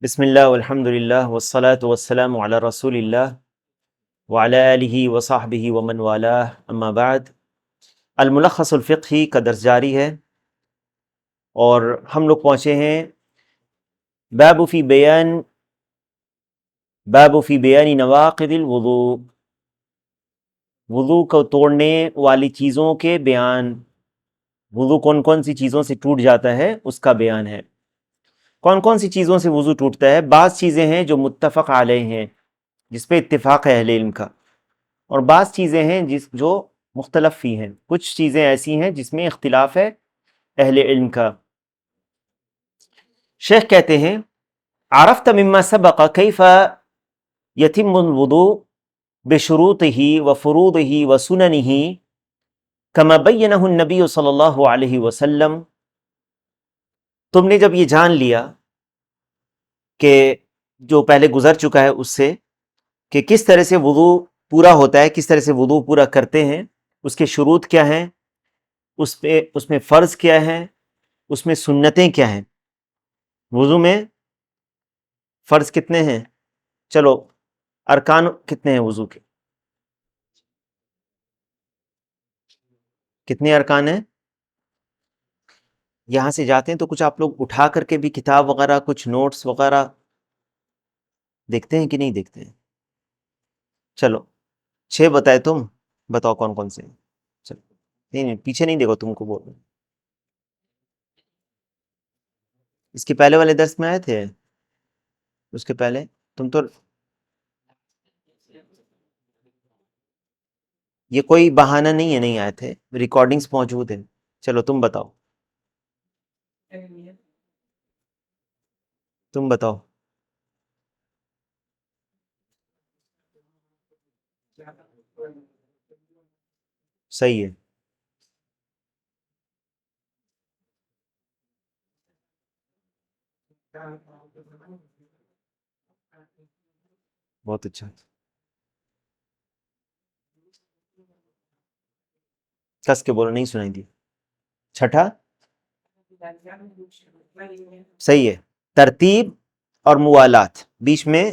بسم اللہ والحمد للہ والصلاة والسلام علی رسول اللہ وعلی آلہ وصحبہ ومن والاه اما بعد۔ الملخص الفقہی کا درس جاری ہے اور ہم لوگ پہنچے ہیں باب فی بیان نواقض الوضوء، وضو کو توڑنے والی چیزوں کے بیان، وضو کون کون سی چیزوں سے ٹوٹ جاتا ہے اس کا بیان ہے۔ کون کون سی چیزوں سے وضو ٹوٹتا ہے؟ بعض چیزیں ہیں جو متفق علیہ ہیں، جس پہ اتفاق ہے اہل علم کا، اور بعض چیزیں ہیں جو مختلف فی ہیں، کچھ چیزیں ایسی ہیں جس میں اختلاف ہے اہل علم کا۔ شیخ کہتے ہیں عرفت مما سبق کیف یتم الوضوء بشروطہ وفروضہ وسننہ کما بینہ النبی صلی اللہ علیہ وسلم۔ تم نے جب یہ جان لیا کہ جو پہلے گزر چکا ہے اس سے، کہ کس طرح سے وضو پورا ہوتا ہے، کس طرح سے وضو پورا کرتے ہیں، اس کے شروط کیا ہیں، اس میں فرض کیا ہے، اس میں سنتیں کیا ہیں۔ وضو میں فرض کتنے ہیں؟ چلو، ارکان کتنے ہیں وضو کے؟ کتنے ارکان ہیں؟ یہاں سے جاتے ہیں تو کچھ آپ لوگ اٹھا کر کے بھی کتاب وغیرہ، کچھ نوٹس وغیرہ دیکھتے ہیں کہ نہیں دیکھتے ہیں؟ چلو 6 بتائے، تم بتاؤ کون کون سے ہیں؟ چلو نہیں پیچھے نہیں دیکھو، تم کو بول رہے ہیں۔ اس کے پہلے والے درس میں آئے تھے؟ اس کے پہلے تم تو یہ کوئی بہانہ نہیں ہے، نہیں آئے تھے، ریکارڈنگز موجود ہیں۔ چلو تم بتاؤ، تم بتاؤ۔ صحیح ہے، بہت اچھا۔ کس کے بولو، نہیں سنائی دی۔ چھٹا صحیح ہے، ترتیب اور موالات، بیچ میں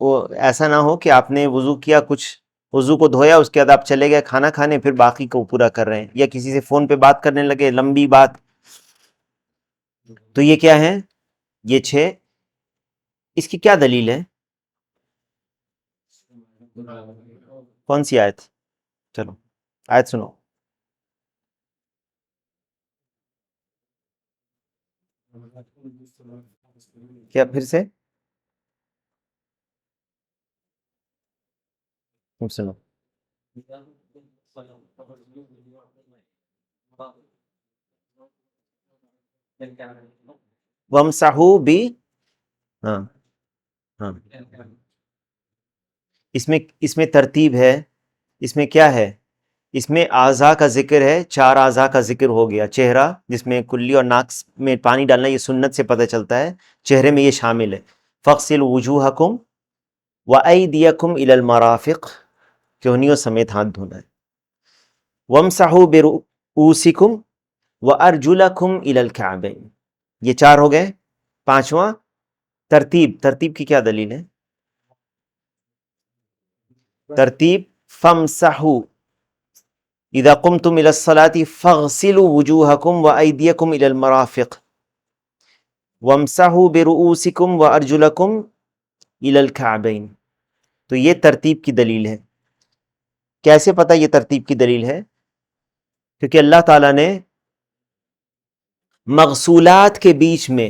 وہ ایسا نہ ہو کہ آپ نے وضو کیا، کچھ وضو کو دھویا، اس کے بعد آپ چلے گئے کھانا کھانے، پھر باقی کو پورا کر رہے ہیں، یا کسی سے فون پہ بات کرنے لگے لمبی بات۔ تو یہ کیا ہے؟ یہ 6۔ اس کی کیا دلیل ہے؟ کون سی آیت؟ چلو آیت سنو۔ کیا پھر سے؟ تم سنو۔ وَامْسَحُوا ہاں ہاں، اس میں ترتیب ہے، اس میں کیا ہے؟ اس میں اعضاء کا ذکر ہے، 4 اعضاء کا ذکر ہو گیا۔ چہرہ، جس میں کلی اور ناک میں پانی ڈالنا، یہ سنت سے پتہ چلتا ہے، چہرے میں یہ شامل ہے۔ فَاغْسِلُوا وُجُوهَكُمْ وَأَيْدِيَكُمْ إِلَى الْمَرَافِقِ، کہنیوں سمیت ہاتھ دھونا ہے۔ وَامْسَحُوا بِرُؤُوسِكُمْ وَأَرْجُلَكُمْ إِلَى الْكَعْبَيْنِ، یہ 4 ہو گئے۔ 5واں ترتیب کی کیا دلیل ہے؟ ترتیب فَامْسَحُوا اذا قمتم الى الصلاة فاغسلوا وجوهكم وايديكم الى المرافق وامسحوا برؤوسكم وارجلكم الى الكعبين۔ تو یہ ترتیب کی دلیل ہے۔ کیسے پتہ یہ ترتیب کی دلیل ہے؟ کیونکہ اللہ تعالیٰ نے مغسولات کے بیچ میں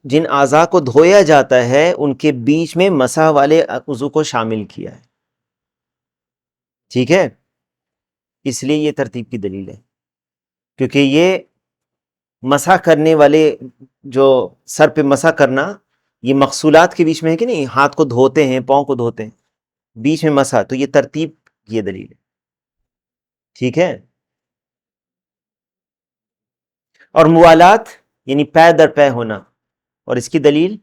جن اعضاء کو دھویا جاتا ہے ان کے بیچ میں مسح والے عضو کو شامل کیا ہے، ٹھیک ہے؟ اس لیے یہ ترتیب کی دلیل ہے، کیونکہ یہ مسح کرنے والے، جو سر پہ مسح کرنا، یہ مغسولات کے بیچ میں ہے کہ نہیں، ہاتھ کو دھوتے ہیں، پاؤں کو دھوتے ہیں، بیچ میں مسح، تو یہ ترتیب کی یہ دلیل ہے، ٹھیک ہے؟ اور موالات یعنی پے در پے ہونا، اور اس کی دلیل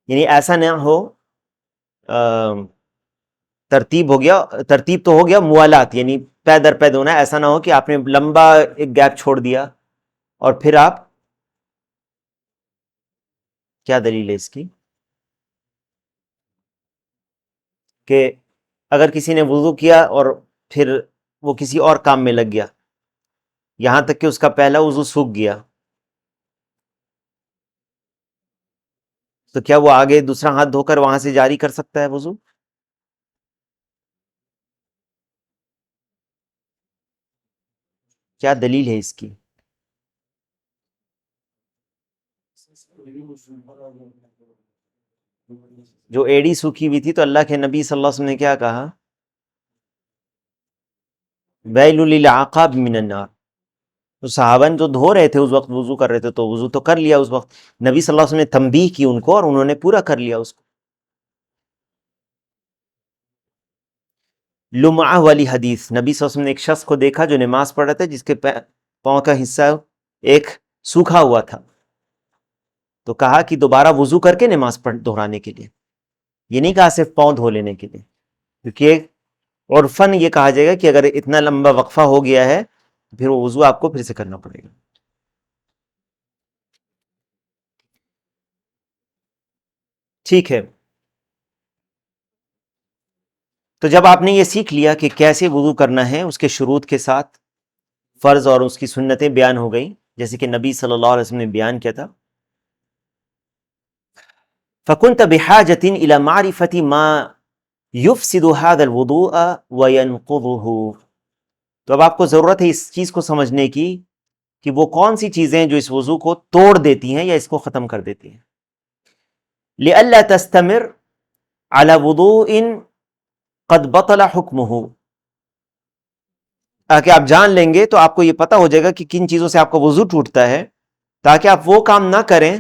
یعنی ایسا نہ ہو، ترتیب ہو گیا، ترتیب تو ہو گیا، موالات یعنی پے در پے ہونا، ایسا نہ ہو کہ آپ نے لمبا ایک گیپ چھوڑ دیا اور پھر آپ کیا دلیل ہے اس کی؟ کہ اگر کسی نے وضو کیا اور پھر وہ کسی اور کام میں لگ گیا یہاں تک کہ اس کا پہلا وضو سوکھ گیا، تو کیا وہ آگے دوسرا ہاتھ دھو کر وہاں سے جاری کر سکتا ہے وضو؟ کیا دلیل ہے اس کی؟ جو ایڑی سوکھی ہوئی تھی تو اللہ کے نبی صلی اللہ علیہ وسلم نے کیا کہا؟ ویل للعقاب من النار. تو صحابہ جو دھو رہے تھے اس وقت، وضو کر رہے تھے، تو وضو تو کر لیا اس وقت، نبی صلی اللہ علیہ وسلم نے تنبیہ کی ان کو اور انہوں نے پورا کر لیا اس کو. لمعہ والی حدیث، نبی صلی اللہ علیہ وسلم نے ایک شخص کو دیکھا جو نماز پڑھ رہا تھا جس کے پاؤں کا حصہ ایک سوکھا ہوا تھا، تو کہا کہ دوبارہ وضو کر کے نماز پڑھ دہرانے کے لیے، یہ نہیں کہا صرف پاؤں دھو لینے کے لیے، کیونکہ عرفاً یہ کہا جائے گا کہ اگر اتنا لمبا وقفہ ہو گیا ہے تو پھر وہ وضو آپ کو پھر سے کرنا پڑے گا. ٹھیک ہے، تو جب آپ نے یہ سیکھ لیا کہ کیسے وضو کرنا ہے اس کے شروط کے ساتھ، فرض اور اس کی سنتیں بیان ہو گئیں جیسے کہ نبی صلی اللہ علیہ وسلم نے بیان کیا تھا، فَكُنْتَ بِحَاجَةٍ إِلَى مَعْرِفَةِ مَا يُفْسِدُ هَذَا الْوُضُوءَ وَيَنْقُضُهُ. تو اب آپ کو ضرورت ہے اس چیز کو سمجھنے کی کہ وہ کون سی چیزیں جو اس وضو کو توڑ دیتی ہیں یا اس کو ختم کر دیتی ہیں. لِأَلَّا تَسْتَمِرْ عَلَى وُضُوءٍ قَدْ بَطَلَ حُكْمُهُ. تاکہ آپ جان لیں گے تو آپ کو یہ پتہ ہو جائے گا کہ کن چیزوں سے آپ کا وضو ٹوٹتا ہے، تاکہ آپ وہ کام نہ کریں.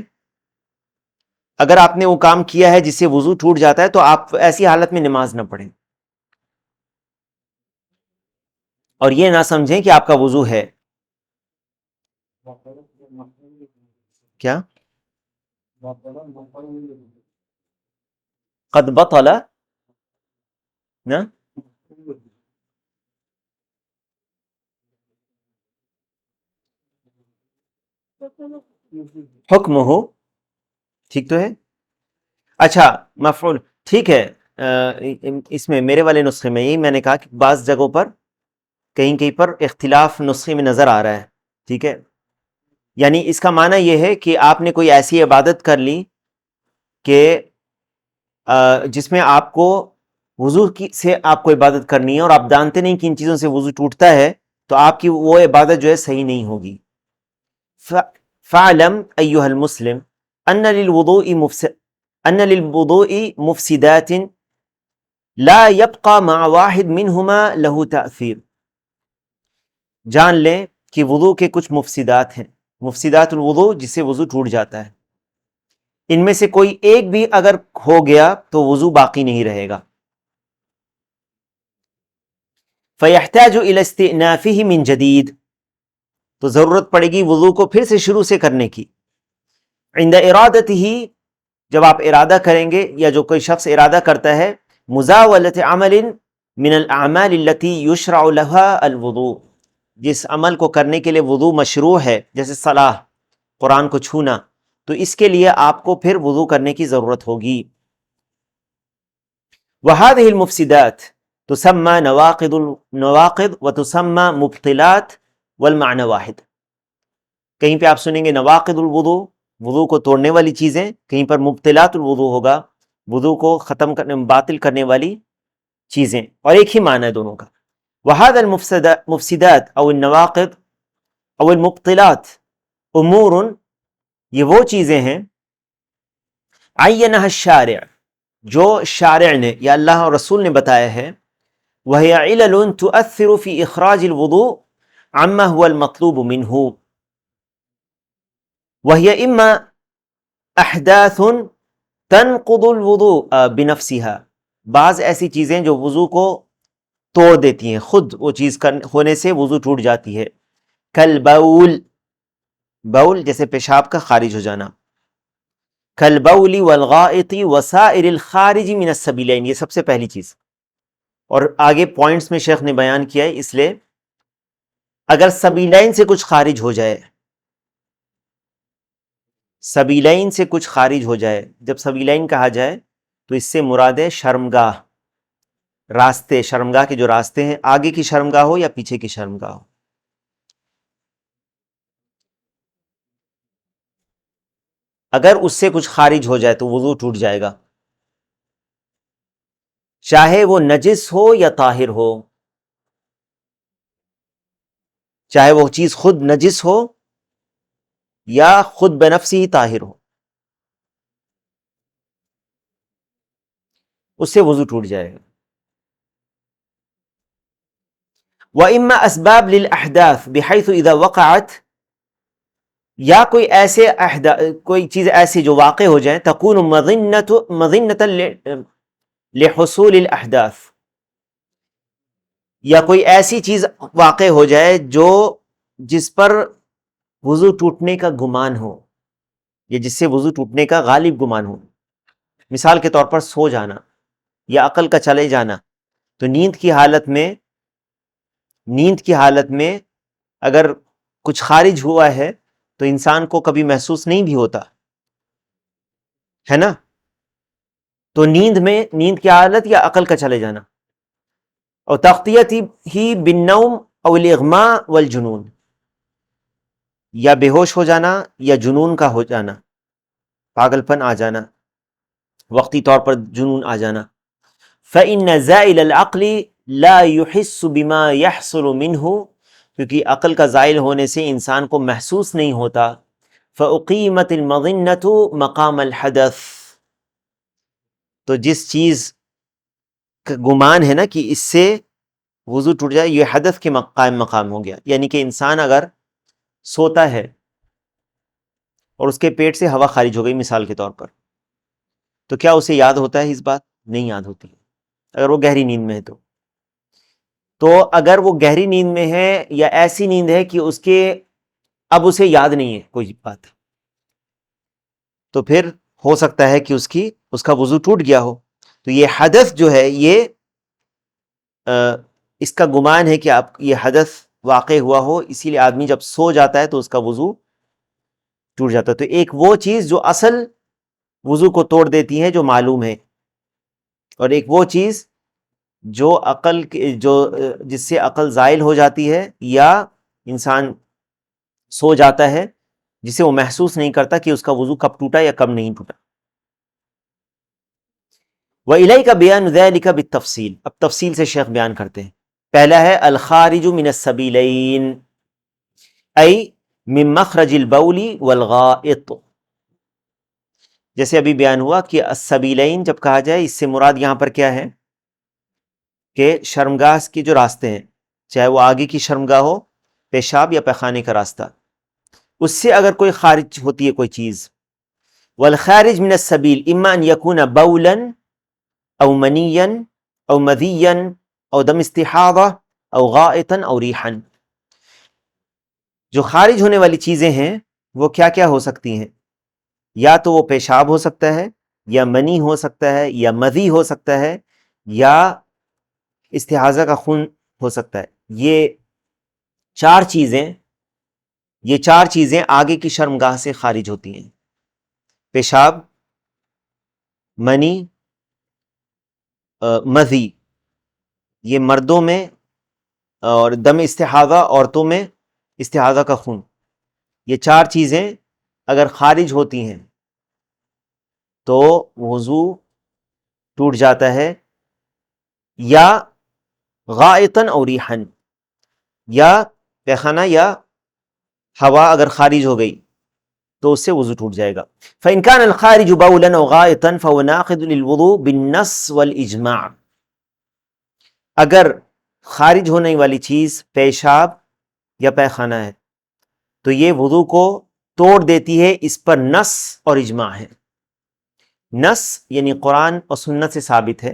اگر آپ نے وہ کام کیا ہے جس سے وضو ٹوٹ جاتا ہے تو آپ ایسی حالت میں نماز نہ پڑھیں اور یہ نہ سمجھیں کہ آپ کا وضو ہے. کیا قد بطل نا حکم ہو، ٹھیک تو ہے. اچھا مفعول ٹھیک ہے. اس میں میرے والے نسخے میں یہی میں نے کہا کہ بعض جگہوں پر کہیں کہیں پر اختلاف نسخے میں نظر آ رہا ہے. ٹھیک ہے، یعنی اس کا معنی یہ ہے کہ آپ نے کوئی ایسی عبادت کر لی کہ جس میں آپ کو وضو سے آپ کو عبادت کرنی ہے اور آپ جانتے نہیں کہ ان چیزوں سے وضو ٹوٹتا ہے، تو آپ کی وہ عبادت جو ہے صحیح نہیں ہوگی. فَعْلَمْ أَيُّهَا الْمُسْلِمْ أَنَّ لِلْوُضُوءِ مُفْسِدَاتٍ لَا يَبْقَى مَعَ وَاحِدٍ مِّنْهُمَا لَهُ تَأْثِيرٌ. جان لیں کہ وضو کے کچھ مفسدات ہیں، مفسدات الوضو جس سے وضو ٹوٹ جاتا ہے، ان میں سے کوئی ایک بھی اگر ہو گیا تو وضو باقی نہیں رہے گا. فَيَحْتَاجُ إِلَى اسْتِئْنَافِهِ مِنْ جَدِيدٍ. تو ضرورت پڑے گی وضو کو پھر سے شروع سے کرنے کی. عند ارادته، جب آپ ارادہ کریں گے یا جو کوئی شخص ارادہ کرتا ہے، مزاولۃ عمل من الاعمال التي يشرع لها الوضوء، جس عمل کو کرنے کے لیے وضو مشروع ہے جیسے صلاح، قرآن کو چھونا، تو اس کے لیے آپ کو پھر وضو کرنے کی ضرورت ہوگی. وهذه المفسدات تسمى نواقض وتسمى مبطلات والمعنى واحد. کہیں پہ آپ سنیں گے نواقض الوضو، وضو کو توڑنے والی چیزیں، کہیں پر مبطلات الوضو ہوگا، وضو کو ختم کرنے باطل کرنے والی چیزیں، اور ایک ہی معنی ہے دونوں کا. وهذا المفسدات او النواقض او المبطلات امور، یہ وہ چیزیں ہیں عینها الشارع، جو شارع نے یا اللہ اور رسول نے بتایا ہے، وهي علل تؤثر في اخراج الوضوء عما هو المطلوب منه، وهي اما احداث تنقض الوضوء بنفسها، بعض ایسی چیزیں جو وضو کو توڑ دیتی ہیں، خود وہ چیز ہونے سے وضو ٹوٹ جاتی ہے. کالبول، بول جیسے پیشاب کا خارج ہو جانا، کالبول والغائط وسائر الخارج من السبیلین، یہ سب سے پہلی چیز. اور آگے پوائنٹس میں شیخ نے بیان کیا ہے، اس لیے اگر سبیلین سے کچھ خارج ہو جائے، سبیلین سے کچھ خارج ہو جائے. جب سبیلین کہا جائے تو اس سے مراد ہے شرمگاہ، راستے، شرمگاہ کے جو راستے ہیں، آگے کی شرمگاہ ہو یا پیچھے کی شرمگاہ ہو. اگر اس سے کچھ خارج ہو جائے تو وضو ٹوٹ جائے گا، چاہے وہ نجس ہو یا طاہر ہو، چاہے وہ چیز خود نجس ہو یا خود بنفسی ہی طاہر ہو، اس سے وضو ٹوٹ جائے گا. وَإِمَّا أَسْبَابٌ لِلْأَحْدَاثِ بِحَيْثُ إِذَا وَقَعَتْ، یا کوئی چیز ایسی جو واقع ہو جائیں، تکون مظنة لحصول الاحداث، یا کوئی ایسی چیز واقع ہو جائے جس پر وضو ٹوٹنے کا گمان ہو، یا جس سے وضو ٹوٹنے کا غالب گمان ہو. مثال کے طور پر سو جانا یا عقل کا چلے جانا. تو نیند کی حالت میں اگر کچھ خارج ہوا ہے تو انسان کو کبھی محسوس نہیں بھی ہوتا ہے نا. تو نیند کی حالت یا عقل کا چلے جانا. اور تغطیت ہی بالنوم او الاغماء والجنون، یا بے ہوش ہو جانا یا جنون کا ہو جانا، پاگل پن آ جانا، وقتی طور پر جنون آ جانا. فإن زائل العقل لا يحس بما يحصل منه، کیونکہ عقل کا زائل ہونے سے انسان کو محسوس نہیں ہوتا. فأقیمت المظنة مقام الحدث، تو جس چیز کا گمان ہے نا کہ اس سے وضو ٹوٹ جائے، یہ حدث کے قائم مقام ہو گیا. یعنی کہ انسان اگر سوتا ہے اور اس کے پیٹ سے ہوا خارج ہو گئی مثال کے طور پر، تو کیا اسے یاد ہوتا ہے؟ اس بات نہیں یاد ہوتی اگر وہ گہری نیند میں ہے. تو اگر وہ گہری نیند میں ہے یا ایسی نیند ہے کہ اب اسے یاد نہیں ہے کوئی بات، تو پھر ہو سکتا ہے کہ اس کا وضو ٹوٹ گیا ہو. تو یہ حدث جو ہے یہ اس کا گمان ہے کہ یہ حدث واقع ہوا ہو، اسی لیے آدمی جب سو جاتا ہے تو اس کا وضو ٹوٹ جاتا ہے. تو ایک وہ چیز جو اصل وضو کو توڑ دیتی ہے جو معلوم ہے، اور ایک وہ چیز جو جس سے عقل زائل ہو جاتی ہے یا انسان سو جاتا ہے جسے وہ محسوس نہیں کرتا کہ اس کا وضو کب ٹوٹا یا کب نہیں ٹوٹا. وَإِلَيْكَ بِيَانُ ذَلِكَ بِالتَّفْصِيل، اب تفصیل سے شیخ بیان کرتے ہیں. پہلا ہے الخارج من السبیلین ای من مخرج البول والغائط. جیسے ابھی بیان ہوا کہ السبیلین جب کہا جائے اس سے مراد یہاں پر کیا ہے کہ شرمگاہ کے جو راستے ہیں، چاہے وہ آگے کی شرمگاہ ہو، پیشاب یا پیخانے کا راستہ، اس سے اگر کوئی خارج ہوتی ہے کوئی چیز. والخارج من السبیل اما ان یکون بولا او منیا او مذیا او دم استحاضہ او غائطا او ریحا. جو خارج ہونے والی چیزیں ہیں وہ کیا کیا ہو سکتی ہیں؟ یا تو وہ پیشاب ہو سکتا ہے، یا منی ہو سکتا ہے، یا مذی ہو سکتا ہے، یا استحاضہ کا خون ہو سکتا ہے. یہ چار چیزیں آگے کی شرمگاہ سے خارج ہوتی ہیں: پیشاب، منی، مذی، یہ مردوں میں، اور دم استحاضہ عورتوں میں، استحاضہ کا خون. یہ چار چیزیں اگر خارج ہوتی ہیں تو وضو ٹوٹ جاتا ہے. یا غائطن اور ریحن، یا پیخانہ یا ہوا اگر خارج ہو گئی تو اس سے وضو ٹوٹ جائے گا. فإن كان الخارج بولا أو غائطا فهو ناقض للوضوء بالنص والإجماع. اگر خارج ہونے والی چیز پیشاب یا پیخانہ ہے تو یہ وضو کو توڑ دیتی ہے، اس پر نص اور اجماع ہے. نص یعنی قرآن اور سنت سے ثابت ہے،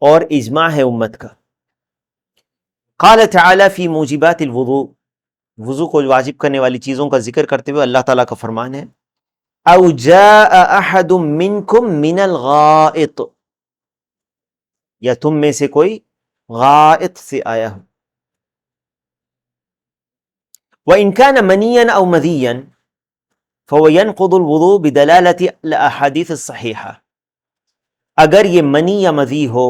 اور اجماع ہے امت کا. قال تعالی فی موجبات الوضوء، وضو کو واجب کرنے والی چیزوں کا ذکر کرتے ہوئے اللہ تعالیٰ کا فرمان ہے: او جاء احد منکم من الغائط، یا تم میں سے کوئی غائط سے آیا ہو. وَإِن كَانَ مَنِيًّا أَوْ مَذِيًّا، فهو ينقض الوضوء بدلالة الاحاديث الصحیحہ. اگر یہ منی یا مذی ہو،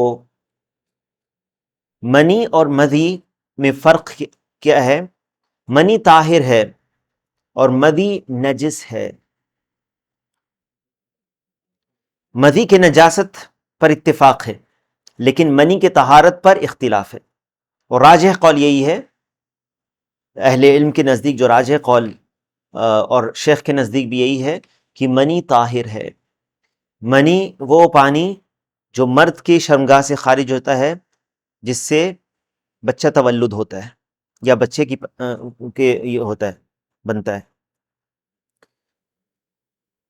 منی اور مذی میں فرق کیا ہے؟ منی طاہر ہے اور مذی نجس ہے. مذی کے نجاست پر اتفاق ہے لیکن منی کے طہارت پر اختلاف ہے، اور راجح قول یہی ہے، اہل علم کے نزدیک جو راجح قول اور شیخ کے نزدیک بھی یہی ہے کہ منی طاہر ہے. منی وہ پانی جو مرد کی شرمگاہ سے خارج ہوتا ہے جس سے بچہ تولد ہوتا ہے یا بچے کی یہ ہوتا ہے، بنتا ہے.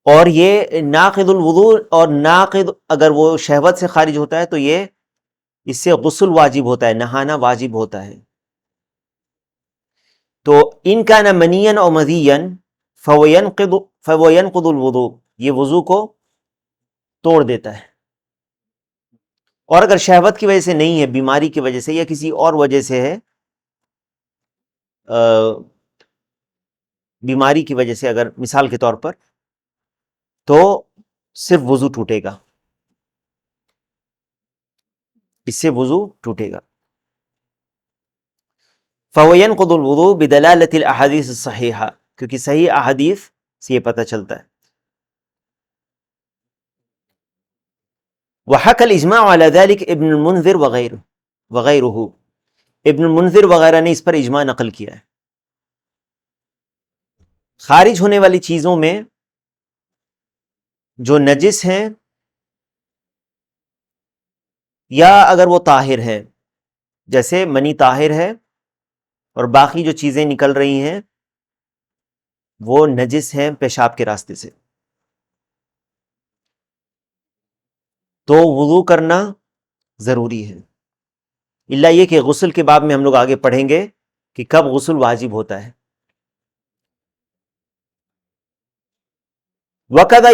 اور یہ ناقض الوضوء، اور ناقض اگر وہ شہوت سے خارج ہوتا ہے تو یہ اس سے غسل واجب ہوتا ہے، نہانا واجب ہوتا ہے. تو ان کان منیا او مذیا فهو ينقض الوضوء، یہ وضو کو توڑ دیتا ہے. اور اگر شہوت کی وجہ سے نہیں ہے، بیماری کی وجہ سے یا کسی اور وجہ سے ہے، بیماری کی وجہ سے اگر مثال کے طور پر، تو صرف وضو ٹوٹے گا، اس سے وضو ٹوٹے گا. فهو ينقض الوضوء بدلالة الاحاديث الصحیحہ، کیونکہ صحیح احادیث سے یہ پتہ چلتا ہے. وحكى الاجماع على ذلك ابن المنذر وغیرہ، ابن المنذر وغیرہ نے اس پر اجماع نقل کیا ہے. خارج ہونے والی چیزوں میں جو نجس ہیں یا اگر وہ طاہر ہیں، جیسے منی طاہر ہے اور باقی جو چیزیں نکل رہی ہیں وہ نجس ہیں پیشاب کے راستے سے، تو وضو کرنا ضروری ہے. الا یہ کہ غسل کے باب میں ہم لوگ آگے پڑھیں گے کہ کب غسل واجب ہوتا ہے. وَكَذَا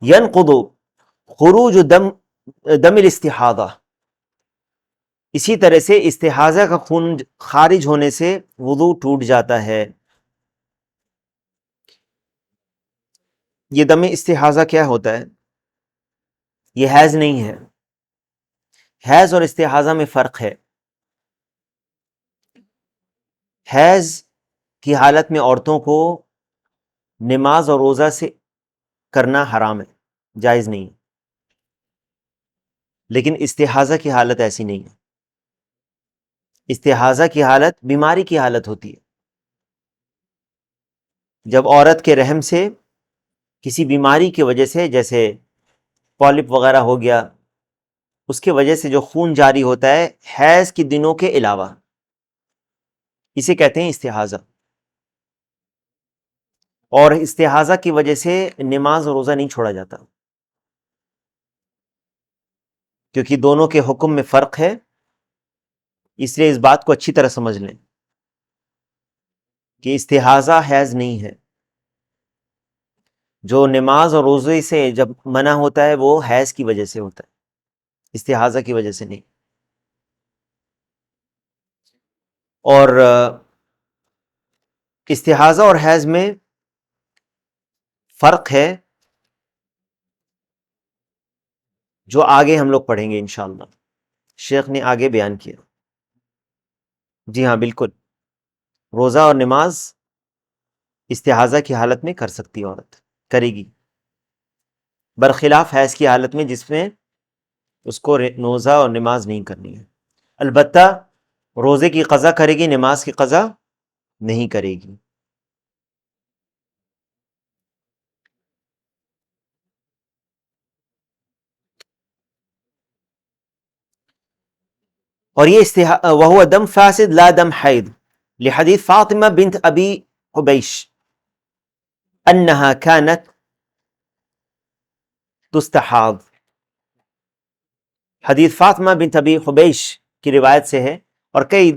يَنْقُضُ خروج دم الاستحاضہ، اسی طرح سے استحاضہ کا خون خارج ہونے سے وضو ٹوٹ جاتا ہے. یہ دم استحاضہ کیا ہوتا ہے؟ یہ حیض نہیں ہے. حیض اور استحاضہ میں فرق ہے. حیض کی حالت میں عورتوں کو نماز اور روزہ سے کرنا حرام ہے، جائز نہیں ہے. لیکن استحاضہ کی حالت ایسی نہیں ہے. استحاضہ کی حالت بیماری کی حالت ہوتی ہے، جب عورت کے رحم سے کسی بیماری کی وجہ سے، جیسے پالپ وغیرہ ہو گیا، اس کی وجہ سے جو خون جاری ہوتا ہے حیض کے دنوں کے علاوہ، اسے کہتے ہیں استحاضہ. اور استحاضہ کی وجہ سے نماز اور روزہ نہیں چھوڑا جاتا، کیونکہ دونوں کے حکم میں فرق ہے. اس لیے اس بات کو اچھی طرح سمجھ لیں کہ استحاضہ حیض نہیں ہے. جو نماز اور روزے سے جب منع ہوتا ہے وہ حیض کی وجہ سے ہوتا ہے، استحاضہ کی وجہ سے نہیں. اور استحاضہ اور حیض میں فرق ہے جو آگے ہم لوگ پڑھیں گے انشاءاللہ. شیخ نے آگے بیان کیا. جی ہاں بالکل، روزہ اور نماز استحاضہ کی حالت میں کر سکتی عورت، کرے گی، برخلاف حیض کی حالت میں جس میں اس کو روزہ اور نماز نہیں کرنی ہے. البتہ روزے کی قضا کرے گی، نماز کی قضا نہیں کرے گی. اور یہ وہو دم فاسد لا دم حید، لحدیث فاطمہ بنت ابی حبیش انہا کانت تستحاض. حدیث فاطمہ بنت ابی حبیش کی روایت سے ہے، اور کئی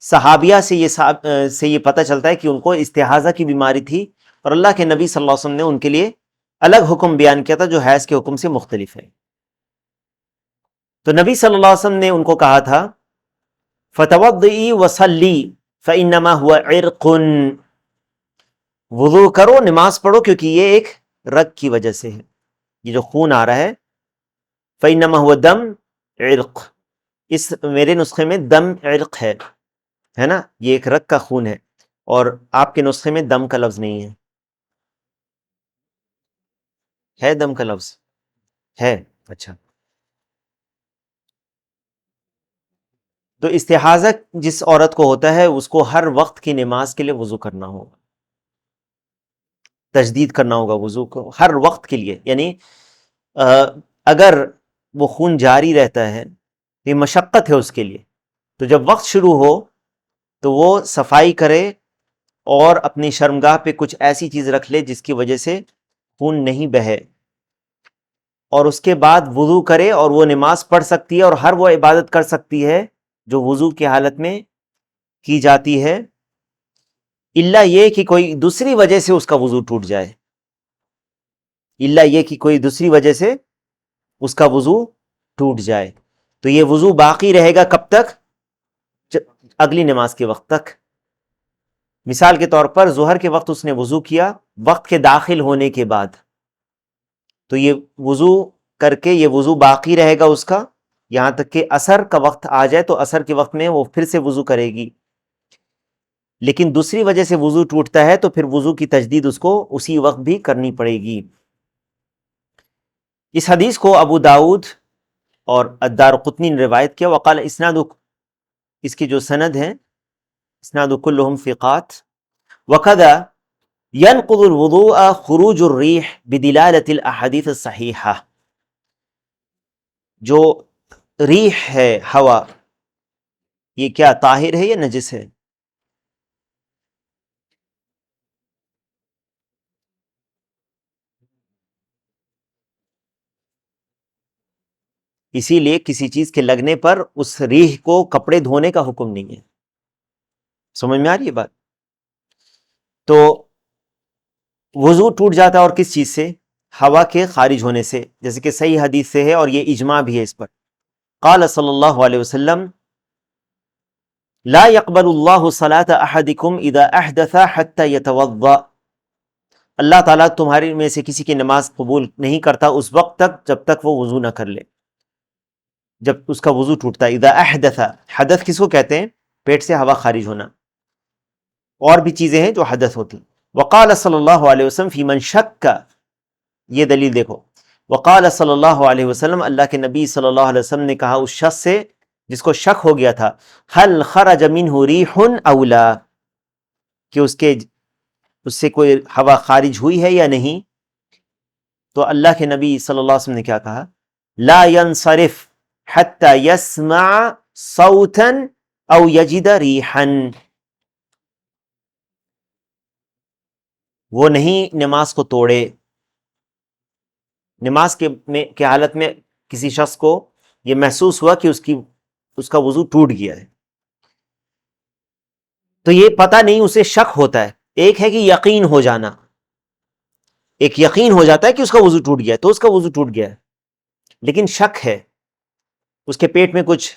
صحابیہ سے یہ پتہ چلتا ہے کہ ان کو استحاضہ کی بیماری تھی، اور اللہ کے نبی صلی اللہ علیہ وسلم نے ان کے لیے الگ حکم بیان کیا تھا جو حیض کے حکم سے مختلف ہے. تو نبی صلی اللہ علیہ وسلم نے ان کو کہا تھا فتوضئی وصلی فانما هو عرق، وضو کرو، نماز پڑھو، کیونکہ یہ ایک رگ کی وجہ سے ہے، یہ جو خون آ رہا ہے فَإِنَّمَا هُوَ دم عرق، اس میرے نسخے میں دم عرق ہے نا، یہ ایک رگ کا خون ہے، اور آپ کے نسخے میں دم کا لفظ نہیں ہے دم کا لفظ ہے؟ اچھا، تو استحاضہ جس عورت کو ہوتا ہے اس کو ہر وقت کی نماز کے لیے وضو کرنا ہوگا، تجدید کرنا ہوگا وضو کو ہر وقت کے لیے، یعنی اگر وہ خون جاری رہتا ہے یہ مشقت ہے اس کے لیے، تو جب وقت شروع ہو تو وہ صفائی کرے اور اپنی شرمگاہ پہ کچھ ایسی چیز رکھ لے جس کی وجہ سے خون نہیں بہے، اور اس کے بعد وضو کرے، اور وہ نماز پڑھ سکتی ہے اور ہر وہ عبادت کر سکتی ہے جو وضو کی حالت میں کی جاتی ہے، الا یہ کہ کوئی دوسری وجہ سے اس کا وضو ٹوٹ جائے، الا یہ کہ کوئی دوسری وجہ سے اس کا وضو ٹوٹ جائے، تو یہ وضو باقی رہے گا کب تک؟ اگلی نماز کے وقت تک۔ مثال کے طور پر ظہر کے وقت اس نے وضو کیا وقت کے داخل ہونے کے بعد، تو یہ وضو کر کے یہ وضو باقی رہے گا اس کا یہاں تک کہ عصر کا وقت آ جائے، تو عصر کے وقت میں وہ پھر سے وضو کرے گی، لیکن دوسری وجہ سے وضو ٹوٹتا ہے تو پھر وضو کی تجدید اس کو اسی وقت بھی کرنی پڑے گی۔ اس حدیث کو ابو داؤد اور الدارقطنی نے روایت کیا، وقال اسناد، اس کی جو سند ہے اسناد کلہم ثقات، وکذا ينقض الوضوء خروج الریح بدلالة الاحادیث الصحیحہ، جو ریح ہے ہوا، یہ کیا طاہر ہے یا نجس ہے؟ اسی لیے کسی چیز کے لگنے پر اس ریح کو کپڑے دھونے کا حکم نہیں ہے، سمجھ میں آ رہی ہے بات؟ تو وضو ٹوٹ جاتا ہے اور کس چیز سے؟ ہوا کے خارج ہونے سے، جیسے کہ صحیح حدیث سے ہے اور یہ اجماع بھی ہے اس پر، قال صلی اللہ علیہ وسلم لا يقبل اللہ صلاة احدکم اذا احدث حتى يتوضأ، اللہ تعالیٰ تمہارے میں سے کسی کی نماز قبول نہیں کرتا اس وقت تک جب تک وہ وضو نہ کر لے، جب اس کا وضو ٹوٹتا ہے۔ اذا احدث، حدث کس کو کہتے ہیں؟ پیٹ سے ہوا خارج ہونا، اور بھی چیزیں ہیں جو حدث ہوتی۔ وقال صلی اللہ علیہ وسلم فی من شک، یہ دلیل دیکھو، وقال صلی اللہ علیہ وسلم، اللہ کے نبی صلی اللہ علیہ وسلم نے کہا اس شخص سے جس کو شک ہو گیا تھا، هل خرج منہ ریح او لا، کہ اس سے کوئی ہوا خارج ہوئی ہے یا نہیں، تو اللہ کے نبی صلی اللہ علیہ وسلم نے کیا کہا؟ لا ينصرف حتى يسمع صوتا او یجد ریحا، وہ نہیں نماز کو توڑے، نماز کے حالت میں کسی شخص کو یہ محسوس ہوا کہ اس کا وضو ٹوٹ گیا ہے، تو یہ پتہ نہیں، اسے شک ہوتا ہے، ایک ہے کہ یقین ہو جانا، ایک یقین ہو جاتا ہے کہ اس کا وضو ٹوٹ گیا ہے تو اس کا وضو ٹوٹ گیا ہے، لیکن شک ہے، اس کے پیٹ میں کچھ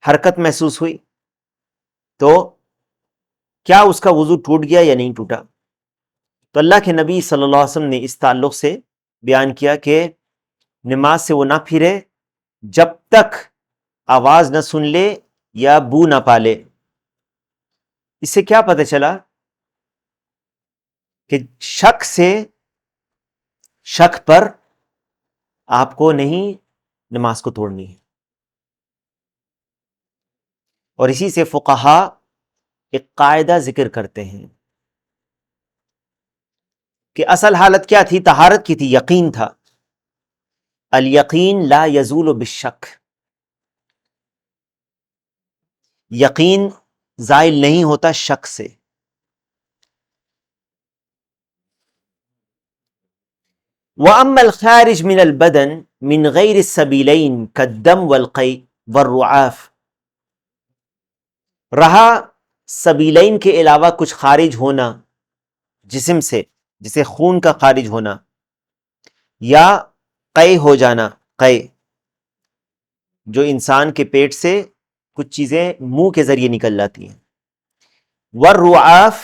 حرکت محسوس ہوئی، تو کیا اس کا وضو ٹوٹ گیا یا نہیں ٹوٹا؟ تو اللہ کے نبی صلی اللہ علیہ وسلم نے اس تعلق سے بیان کیا کہ نماز سے وہ نہ پھرے جب تک آواز نہ سن لے یا بو نہ پالے۔ اس سے کیا پتہ چلا کہ شک پر آپ کو نہیں نماز کو توڑنی ہے، اور اسی سے فقہا ایک قاعدہ ذکر کرتے ہیں کہ اصل حالت کیا تھی؟ طہارت کی تھی، یقین تھا، الیقین لا یزول بالشک، یقین زائل نہیں ہوتا شک سے۔ وَأَمَّا الْخَارِجْ مِنَ الْبَدَنِ مِنْ غَيْرِ السَّبِيلَيْنِ كَالدَّمْ وَالْقَيْءِ وَالرُّعَافِ، رہا سبیلین کے علاوہ کچھ خارج ہونا جسم سے، جسے خون کا خارج ہونا، یا قے ہو جانا، قے جو انسان کے پیٹ سے کچھ چیزیں منہ کے ذریعے نکل جاتی ہیں، والرعاف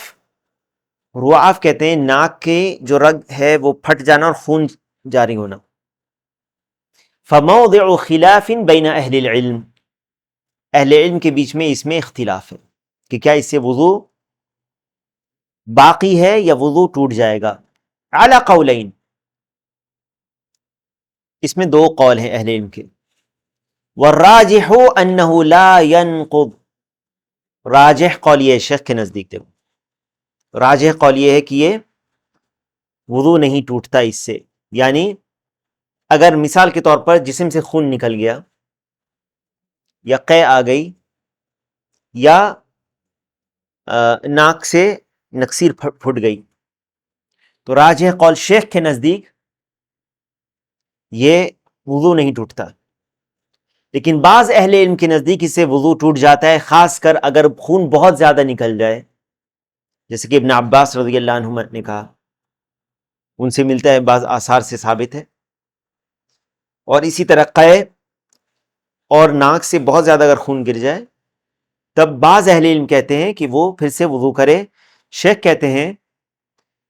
رعاف کہتے ہیں ناک کے جو رگ ہے وہ پھٹ جانا اور خون جاری ہونا. فموضع خلاف بین اہل العلم، اہل علم کے بیچ میں اس میں اختلاف ہے کہ کیا اس سے وضو باقی ہے یا وضو ٹوٹ جائے گا. علی قولین، اس میں دو قول ہیں اہل علم کے. والراجح انہ لا ينقض، راجح قول یہ ہے شیخ کے نزدیک. دیکھو راجح قول یہ ہے کہ یہ وضو نہیں ٹوٹتا اس سے. یعنی اگر مثال کے طور پر جسم سے خون نکل گیا یا قے آ گئی یا ناک سے نکسیر پھٹ گئی تو راجح قول شیخ کے نزدیک یہ وضو نہیں ٹوٹتا. لیکن بعض اہل علم کے نزدیک اس سے وضو ٹوٹ جاتا ہے، خاص کر اگر خون بہت زیادہ نکل جائے، جیسے کہ ابن عباس رضی اللہ عنہما نے کہا، ان سے ملتا ہے، بعض آثار سے ثابت ہے. اور اسی طرح قے اور ناک سے بہت زیادہ اگر خون گر جائے تب بعض اہل علم کہتے ہیں کہ وہ پھر سے وضو کرے. شیخ کہتے ہیں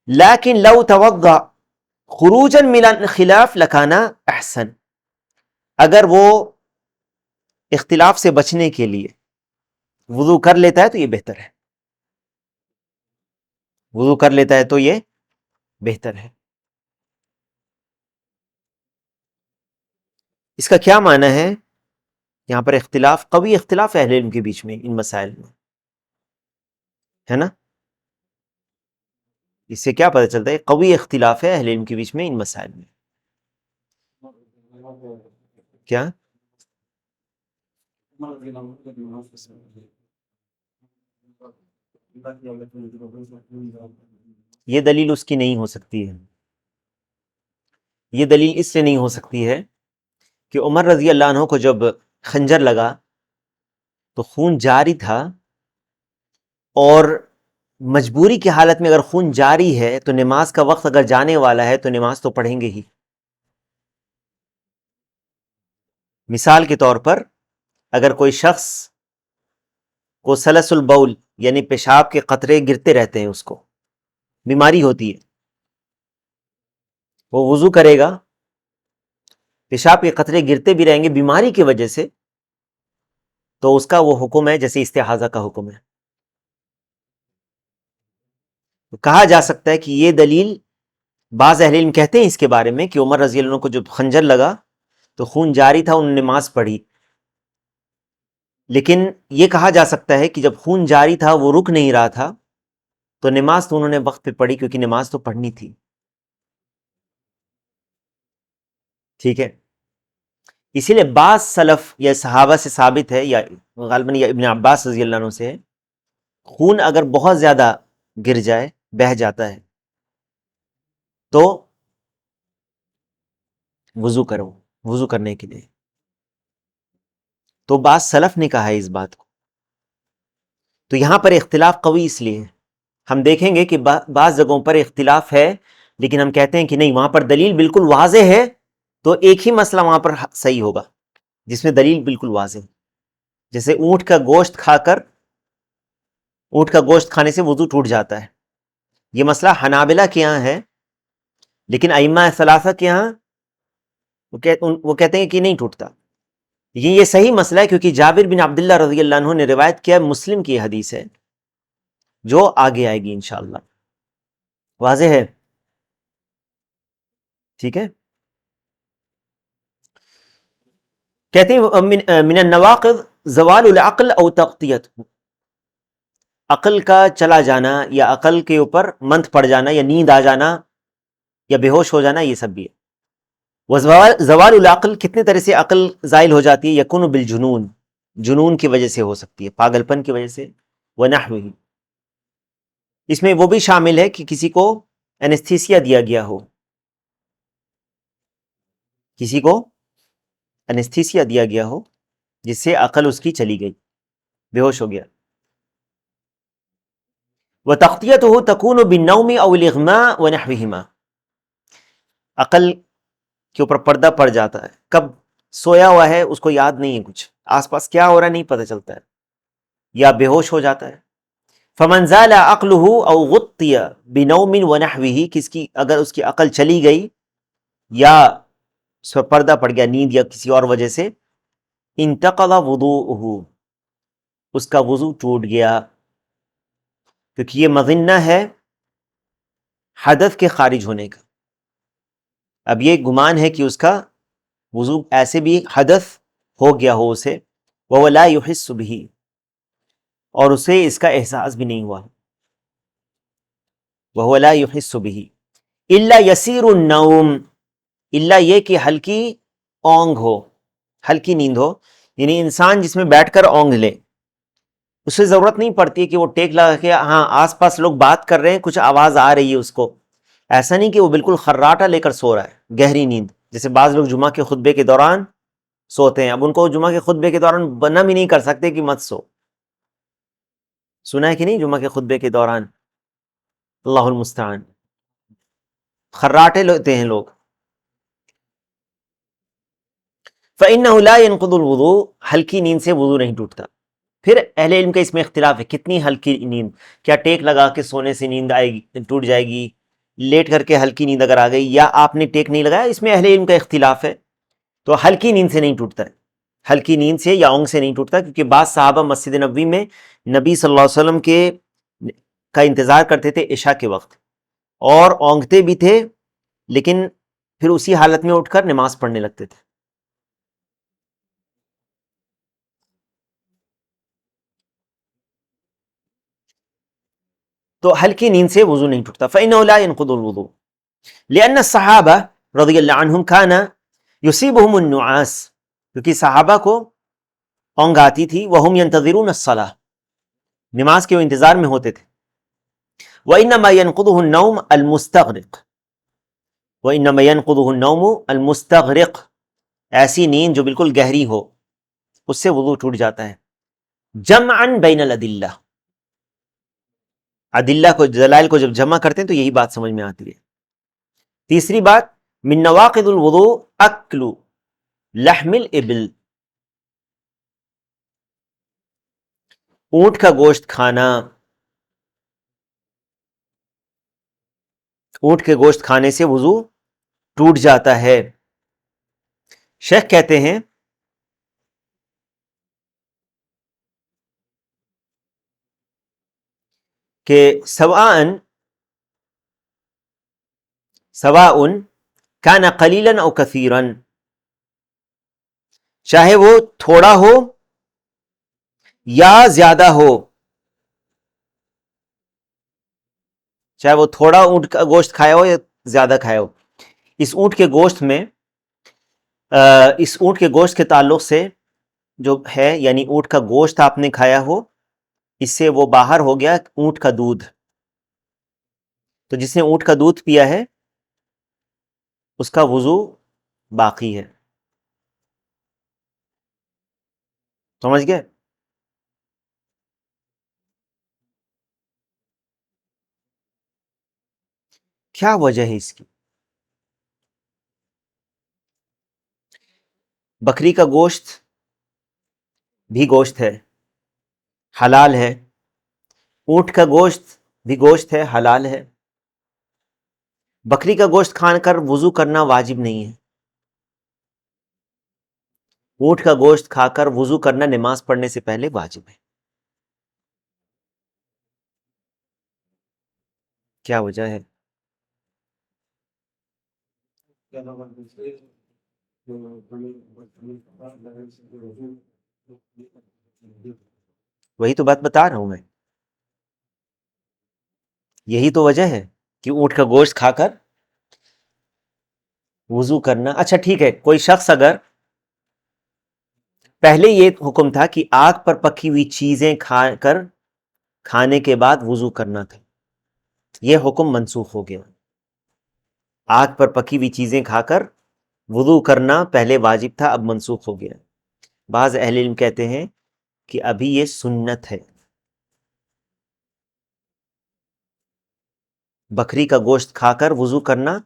لیکن لو توضأ خروجا من الخلاف لکان احسن، اگر وہ اختلاف سے بچنے کے لیے وضو کر لیتا ہے تو یہ بہتر ہے، وضو کر لیتا ہے تو یہ بہتر ہے. اس کا کیا معنی ہے؟ یہاں پر اختلاف، قوی اختلاف ہے اہل علم کے بیچ میں ان مسائل میں، ہے نا. اس سے کیا پتہ چلتا ہے؟ قوی اختلاف ہے اہل علم کے بیچ میں ان مسائل میں. کیا یہ دلیل اس کی نہیں ہو سکتی ہے. یہ دلیل اس سے نہیں ہو سکتی ہے کہ عمر رضی اللہ عنہ کو جب خنجر لگا تو خون جاری تھا، اور مجبوری کی حالت میں اگر خون جاری ہے تو نماز کا وقت اگر جانے والا ہے تو نماز تو پڑھیں گے ہی. مثال کے طور پر اگر کوئی شخص کو سلس البول یعنی پیشاب کے قطرے گرتے رہتے ہیں، اس کو بیماری ہوتی ہے، وہ وضو کرے گا، پیشاب کے قطرے گرتے بھی رہیں گے بیماری کی وجہ سے، تو اس کا وہ حکم ہے جیسے استحاضہ کا حکم ہے. کہا جا سکتا ہے کہ یہ دلیل، بعض اہل علم کہتے ہیں اس کے بارے میں کہ عمر رضی اللہ عنہ کو جب خنجر لگا تو خون جاری تھا، انہوں نے نماز پڑھی. لیکن یہ کہا جا سکتا ہے کہ جب خون جاری تھا، وہ رک نہیں رہا تھا، تو نماز تو انہوں نے وقت پہ پڑھی کیونکہ نماز تو پڑھنی تھی. ٹھیک ہے. اسی لیے بعض سلف یا صحابہ سے ثابت ہے، یا غالباً یا ابن عباس رضی اللہ عنہ سے ہے، خون اگر بہت زیادہ گر جائے، بہہ جاتا ہے، تو وضو کرو، وضو کرنے کے لیے. تو بعض سلف نے کہا ہے اس بات کو. تو یہاں پر اختلاف قوی اس لیے ہے، ہم دیکھیں گے کہ بعض جگہوں پر اختلاف ہے، لیکن ہم کہتے ہیں کہ نہیں، وہاں پر دلیل بالکل واضح ہے، تو ایک ہی مسئلہ وہاں پر صحیح ہوگا جس میں دلیل بالکل واضح ہے. جیسے اونٹ کا گوشت کھا کر، اونٹ کا گوشت کھانے سے وضو ٹوٹ جاتا ہے، یہ مسئلہ حنابلہ کے ہاں ہے، لیکن ائمہ ثلاثہ کے ہاں وہ کہتے ہیں کہ نہیں ٹوٹتا. یہ صحیح مسئلہ ہے کیونکہ جابر بن عبداللہ رضی اللہ عنہ نے روایت کیا، مسلم کی حدیث ہے جو آگے آئے گی انشاءاللہ. واضح ہے؟ ٹھیک ہے. کہتے ہیں من النواقض زوال العقل او تغطیت، عقل کا چلا جانا یا عقل کے اوپر منت پڑ جانا یا نیند آ جانا یا بے ہوش ہو جانا، یہ سب بھی ہے. زوال العقل کتنے طرح سے عقل زائل ہو جاتی ہے؟ یکون بالجنون، جنون کی وجہ سے ہو سکتی ہے، پاگل پن کی وجہ سے. ونحوہ، اس میں وہ بھی شامل ہے کہ کسی کو انستھیسیا دیا گیا ہو، کسی کو انستھیسیا دیا گیا ہو جس سے عقل اس کی چلی گئی، بے ہوش ہو گیا. وتغطیتہ تکون بالنوم او الاغماء ونحوہما، عقل کے اوپر پردہ پڑ جاتا ہے، کب سویا ہوا ہے اس کو یاد نہیں ہے، کچھ آس پاس کیا ہو رہا ہے نہیں پتہ چلتا ہے، یا بے ہوش ہو جاتا ہے. فمن زال عقله او غطی بنوم ونحوه، کس کی اگر اس کی عقل چلی گئی یا اس پر پردہ پڑ گیا نیند یا کسی اور وجہ سے، انتقض وضوءه، اس کا وضو ٹوٹ گیا، کیونکہ یہ مظنہ ہے حدث کے خارج ہونے کا۔ اب یہ گمان ہے کہ اس کا وضو ایسے بھی حدث ہو گیا ہو اسے، وَهُوَ لَا يُحِسُّ بِهِ، اور اسے اس کا احساس بھی نہیں ہوا، وَهُوَ لَا يُحِسُّ بِهِ إِلَّا يَسِيرُ النَّوْمِ، الا یہ کہ ہلکی اونگ ہو، ہلکی نیند ہو، یعنی انسان جس میں بیٹھ کر اونگ لے، اسے ضرورت نہیں پڑتی کہ وہ ٹیک لگا کے، ہاں آس پاس لوگ بات کر رہے ہیں کچھ آواز آ رہی ہے اس کو، ایسا نہیں کہ وہ بالکل خراٹا لے کر سو رہا ہے، گہری نیند، جیسے بعض لوگ جمعہ کے خطبے کے دوران سوتے ہیں، اب ان کو جمعہ کے خطبے کے دوران بنا بھی نہیں کر سکتے کہ مت سو، سنا ہے کہ نہیں جمعہ کے خطبے کے دوران، اللہ المستعان، خراٹے لیتے ہیں لوگ۔ فإنه لا ينقض الوضوء، ہلکی نیند سے وضو نہیں ٹوٹتا۔ پھر اہل علم کا اس میں اختلاف ہے، کتنی ہلکی نیند، کیا ٹیک لگا کے سونے سے نیند آئے گی، ٹوٹ جائے گی، لیٹ کر کے ہلکی نیند اگر آ گئی، یا آپ نے ٹیک نہیں لگایا، اس میں اہل علم کا اختلاف ہے۔ تو ہلکی نیند سے نہیں ٹوٹتا ہے، ہلکی نیند سے یا اونگ سے نہیں ٹوٹتا، کیونکہ بعض صحابہ مسجد نبوی میں نبی صلی اللہ علیہ وسلم کے کا انتظار کرتے تھے عشاء کے وقت، اور اونگتے بھی تھے، لیکن پھر اسی حالت میں اٹھ کر نماز پڑھنے لگتے تھے۔ تو ہلکی نیند سے وضو نہیں ٹوٹتا۔ فإنه لا ينقض الوضوء لأن الصحابة رضی اللہ عنہم كان يصيبهم النعاس، کیونکہ صحابہ کو اونگ آتی تھی، وهم ينتظرون الصلاة، نماز کے وہ انتظار میں ہوتے تھے۔ وإنما ينقضه النوم المستغرق، وإنما ينقضه النوم المستغرق، ایسی نیند جو بالکل گہری ہو، اس سے وضو ٹوٹ جاتا ہے۔ جمعا بین الادلہ، ادلہ کو، دلائل کو جب جمع کرتے ہیں تو یہی بات سمجھ میں آتی ہے۔ تیسری بات، من نواقض الوضوء اکل لحم الابل، اونٹ کا گوشت کھانا، اونٹ کے گوشت کھانے سے وضو ٹوٹ جاتا ہے۔ شیخ کہتے ہیں کہ سواء کان قلیلا او کثیرا، چاہے وہ تھوڑا ہو یا زیادہ ہو، چاہے وہ تھوڑا اونٹ کا گوشت کھایا ہو یا زیادہ کھایا ہو، اس اونٹ کے گوشت میں، اس اونٹ کے گوشت کے تعلق سے جو ہے، یعنی اونٹ کا گوشت آپ نے کھایا ہو، اس سے وہ باہر ہو گیا اونٹ کا دودھ، تو جس نے اونٹ کا دودھ پیا ہے اس کا وضو باقی ہے، سمجھ گئے؟ کیا وجہ ہے اس کی؟ بکری کا گوشت بھی گوشت ہے، حلال ہے، اونٹ کا گوشت بھی گوشت ہے، حلال ہے، بکری کا گوشت کھا کر وضو کرنا واجب نہیں ہے، اونٹ کا گوشت کھا کر وضو کرنا نماز پڑھنے سے پہلے واجب ہے۔ کیا وجہ ہے؟ وہی تو بات بتا رہا ہوں میں، یہی تو وجہ ہے کہ اونٹ کا گوشت کھا کر وضو کرنا۔ اچھا ٹھیک ہے، کوئی شخص اگر، پہلے یہ حکم تھا کہ آگ پر پکی ہوئی چیزیں کھا کر کھانے کے بعد وضو کرنا تھا، یہ حکم منسوخ ہو گیا، آگ پر پکی ہوئی چیزیں کھا کر وضو کرنا پہلے واجب تھا، اب منسوخ ہو گیا۔ بعض اہل علم کہتے ہیں کہ ابھی یہ سنت ہے، بکری کا گوشت کھا کر وضو کرنا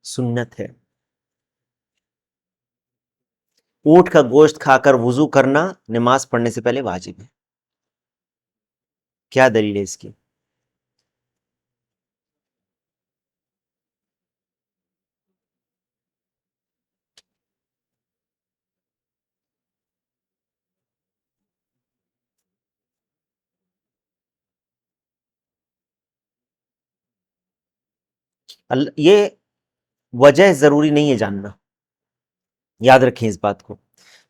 سنت ہے، اونٹ کا گوشت کھا کر وضو کرنا نماز پڑھنے سے پہلے واجب ہے۔ کیا دلیل ہے اس کی؟ یہ وجہ ضروری نہیں ہے جاننا، یاد رکھیں اس بات کو.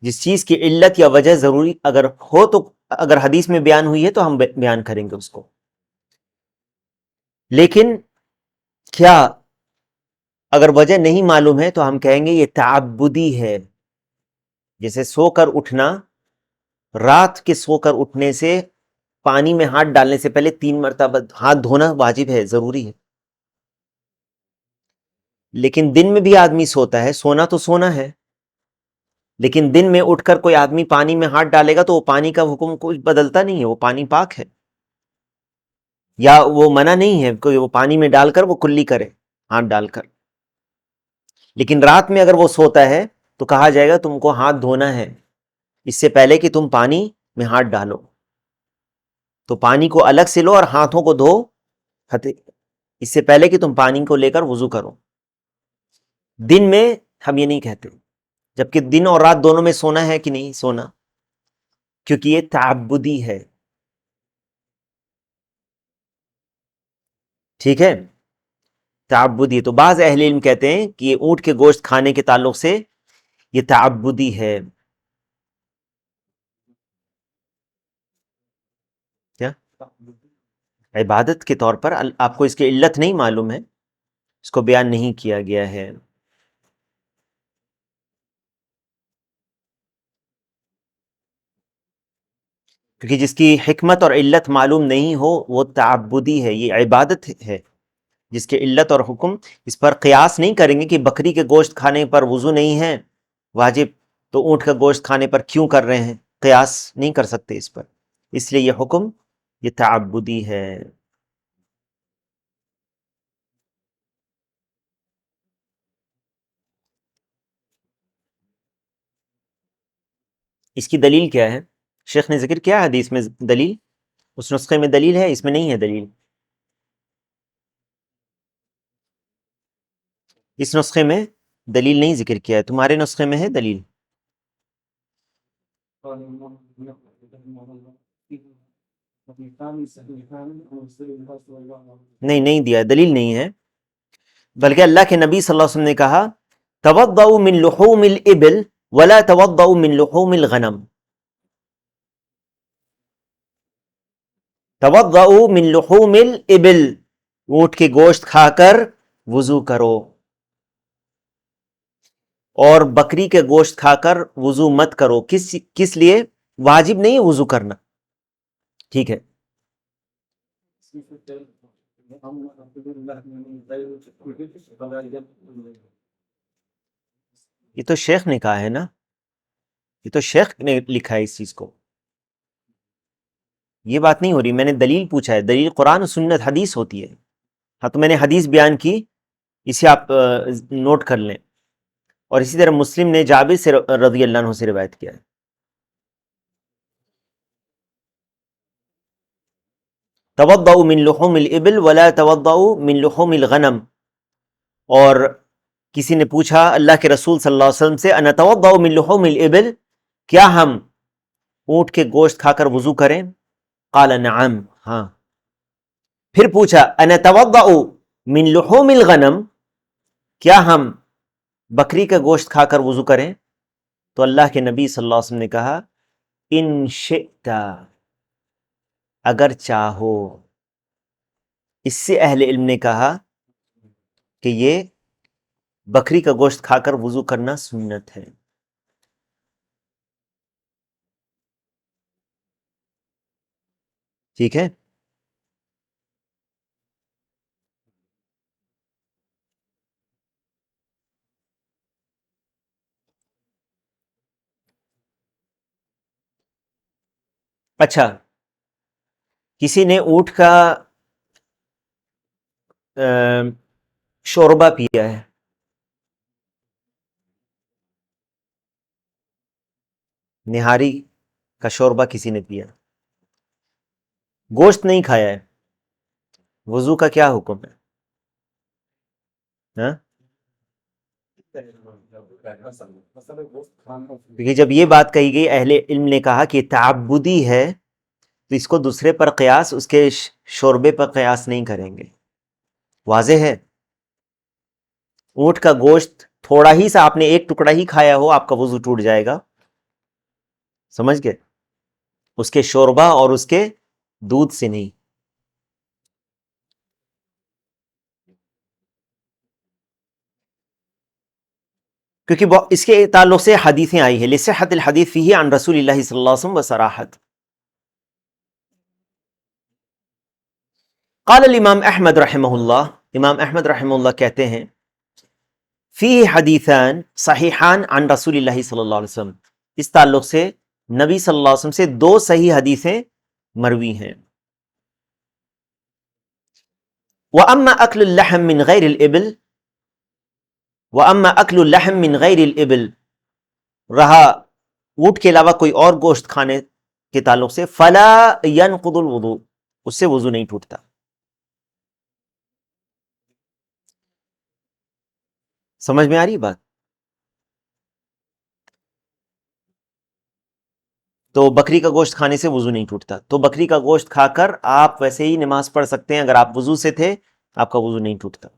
جس چیز کی علت یا وجہ ضروری اگر ہو تو اگر حدیث میں بیان ہوئی ہے تو ہم بیان کریں گے اس کو. لیکن کیا اگر وجہ نہیں معلوم ہے تو ہم کہیں گے یہ تعبدی ہے. جیسے سو کر اٹھنا، رات کے سو کر اٹھنے سے پانی میں ہاتھ ڈالنے سے پہلے 3 مرتبہ ہاتھ دھونا واجب ہے، ضروری ہے. لیکن دن میں بھی آدمی سوتا ہے، سونا تو سونا ہے، لیکن دن میں اٹھ کر کوئی آدمی پانی میں ہاتھ ڈالے گا تو وہ پانی کا حکم کچھ بدلتا نہیں ہے، وہ پانی پاک ہے. یا وہ منع نہیں ہے کوئی وہ پانی میں ڈال کر وہ کلی کرے ہاتھ ڈال کر. لیکن رات میں اگر وہ سوتا ہے تو کہا جائے گا تم کو ہاتھ دھونا ہے اس سے پہلے کہ تم پانی میں ہاتھ ڈالو. تو پانی کو الگ سے لو اور ہاتھوں کو دھو اس سے پہلے کہ تم پانی کو لے کر وضو کرو. دن میں ہم یہ نہیں کہتے، جبکہ دن اور رات دونوں میں سونا ہے کہ نہیں سونا، کیونکہ یہ تعبدی ہے. ٹھیک ہے، تعبدی. تو بعض اہل علم کہتے ہیں کہ یہ اونٹ کے گوشت کھانے کے تعلق سے یہ تعبدی ہے. کیا عبادت کے طور پر آپ کو اس کی علت نہیں معلوم ہے، اس کو بیان نہیں کیا گیا ہے. کیونکہ جس کی حکمت اور علت معلوم نہیں ہو وہ تعبدی ہے، یہ عبادت ہے. جس کے علت اور حکم اس پر قیاس نہیں کریں گے کہ بکری کے گوشت کھانے پر وضو نہیں ہے واجب، تو اونٹ کا گوشت کھانے پر کیوں کر رہے ہیں، قیاس نہیں کر سکتے اس پر. اس لیے یہ حکم یہ تعبدی ہے. اس کی دلیل کیا ہے؟ شیخ نے ذکر کیا ہے حدیث میں دلیل، اس نسخے میں دلیل ہے، اس میں نہیں ہے دلیل. اس نسخے میں دلیل نہیں ذکر کیا ہے، تمہارے نسخے میں ہے دلیل؟ نہیں، نہیں دیا، دلیل نہیں ہے. بلکہ اللہ کے نبی صلی اللہ علیہ وسلم نے کہا توضؤ من لحوم الابل ولا توضؤ من لحوم الغنم. توضؤ من لحوم الابل، اونٹ کے گوشت کھا کر وضو کرو، اور بکری کے گوشت کھا کر وضو مت کرو. کس لیے؟ واجب نہیں وضو کرنا. ٹھیک ہے، یہ تو شیخ نے کہا ہے نا، یہ تو شیخ نے لکھا ہے اس چیز کو، یہ بات نہیں ہو رہی. میں نے دلیل پوچھا ہے، دلیل قرآن و سنت حدیث ہوتی ہے. ہاں تو میں نے حدیث بیان کی، اسے آپ نوٹ کر لیں. اور اسی طرح مسلم نے جابر سے رضی اللہ عنہ سے روایت کیا ہے. توضؤ من لحوم الابل ولا توضؤ من لحوم الغنم. اور کسی نے پوچھا اللہ کے رسول صلی اللہ علیہ وسلم سے انتوضؤ من لحوم الابل، کیا ہم اونٹ کے گوشت کھا کر وضو کریں؟ قال نعم، ہاں. پھر پوچھا انتوضؤ من لحوم الغنم، کیا ہم بکری کا گوشت کھا کر وضو کریں؟ تو اللہ کے نبی صلی اللہ علیہ وسلم نے کہا ان شئت، اگر چاہو. اس سے اہل علم نے کہا کہ یہ بکری کا گوشت کھا کر وضو کرنا سنت ہے. ٹھیک ہے، اچھا. کسی نے اونٹ کا شوربہ پیا ہے، نہاری کا شوربہ کسی نے پیا، گوشت نہیں کھایا ہے، وضو کا کیا حکم ہے؟ ہاں؟ کیونکہ جب یہ بات کہی گئی اہل علم نے کہا کہ تعبدی ہے تو اس کو دوسرے پر قیاس، اس کے شوربے پر قیاس نہیں کریں گے. واضح ہے. اونٹ کا گوشت تھوڑا ہی سا آپ نے ایک ٹکڑا ہی کھایا ہو، آپ کا وضو ٹوٹ جائے گا. سمجھ گئے؟ اس کے شوربہ اور اس کے دودھ سے نہیں. کیونکہ اس کے تعلق سے حدیثیں آئی ہیں، لصحت الحدیث فیہ عن رسول اللہ صلی اللہ علیہ وسلم وصراحت. قال الامام احمد رحمہ اللہ، امام احمد رحمہ اللہ کہتے ہیں فیہ حدیثان صحیحان عن رسول اللہ صلی اللہ علیہ وسلم، اس تعلق سے نبی صلی اللہ علیہ وسلم سے دو صحیح حدیثیں مروی ہیں. وَأَمَّا أَكْلُ اللَّحْمِ مِنْ غَيْرِ الْإِبِلِ وَأَمَّا أَكْلُ اللَّحْمِ مِنْ غَيْرِ الْإِبِلِ، رہا اونٹ کے علاوہ کوئی اور گوشت کھانے کے تعلق سے، فَلَا يَنْقُضُ الْوُضُوء، اس سے وضو نہیں ٹوٹتا. سمجھ میں آ رہی بات؟ تو بکری کا گوشت کھانے سے وضو نہیں ٹوٹتا، تو بکری کا گوشت کھا کر آپ ویسے ہی نماز پڑھ سکتے ہیں. اگر آپ وضو سے تھے آپ کا وضو نہیں ٹوٹتا.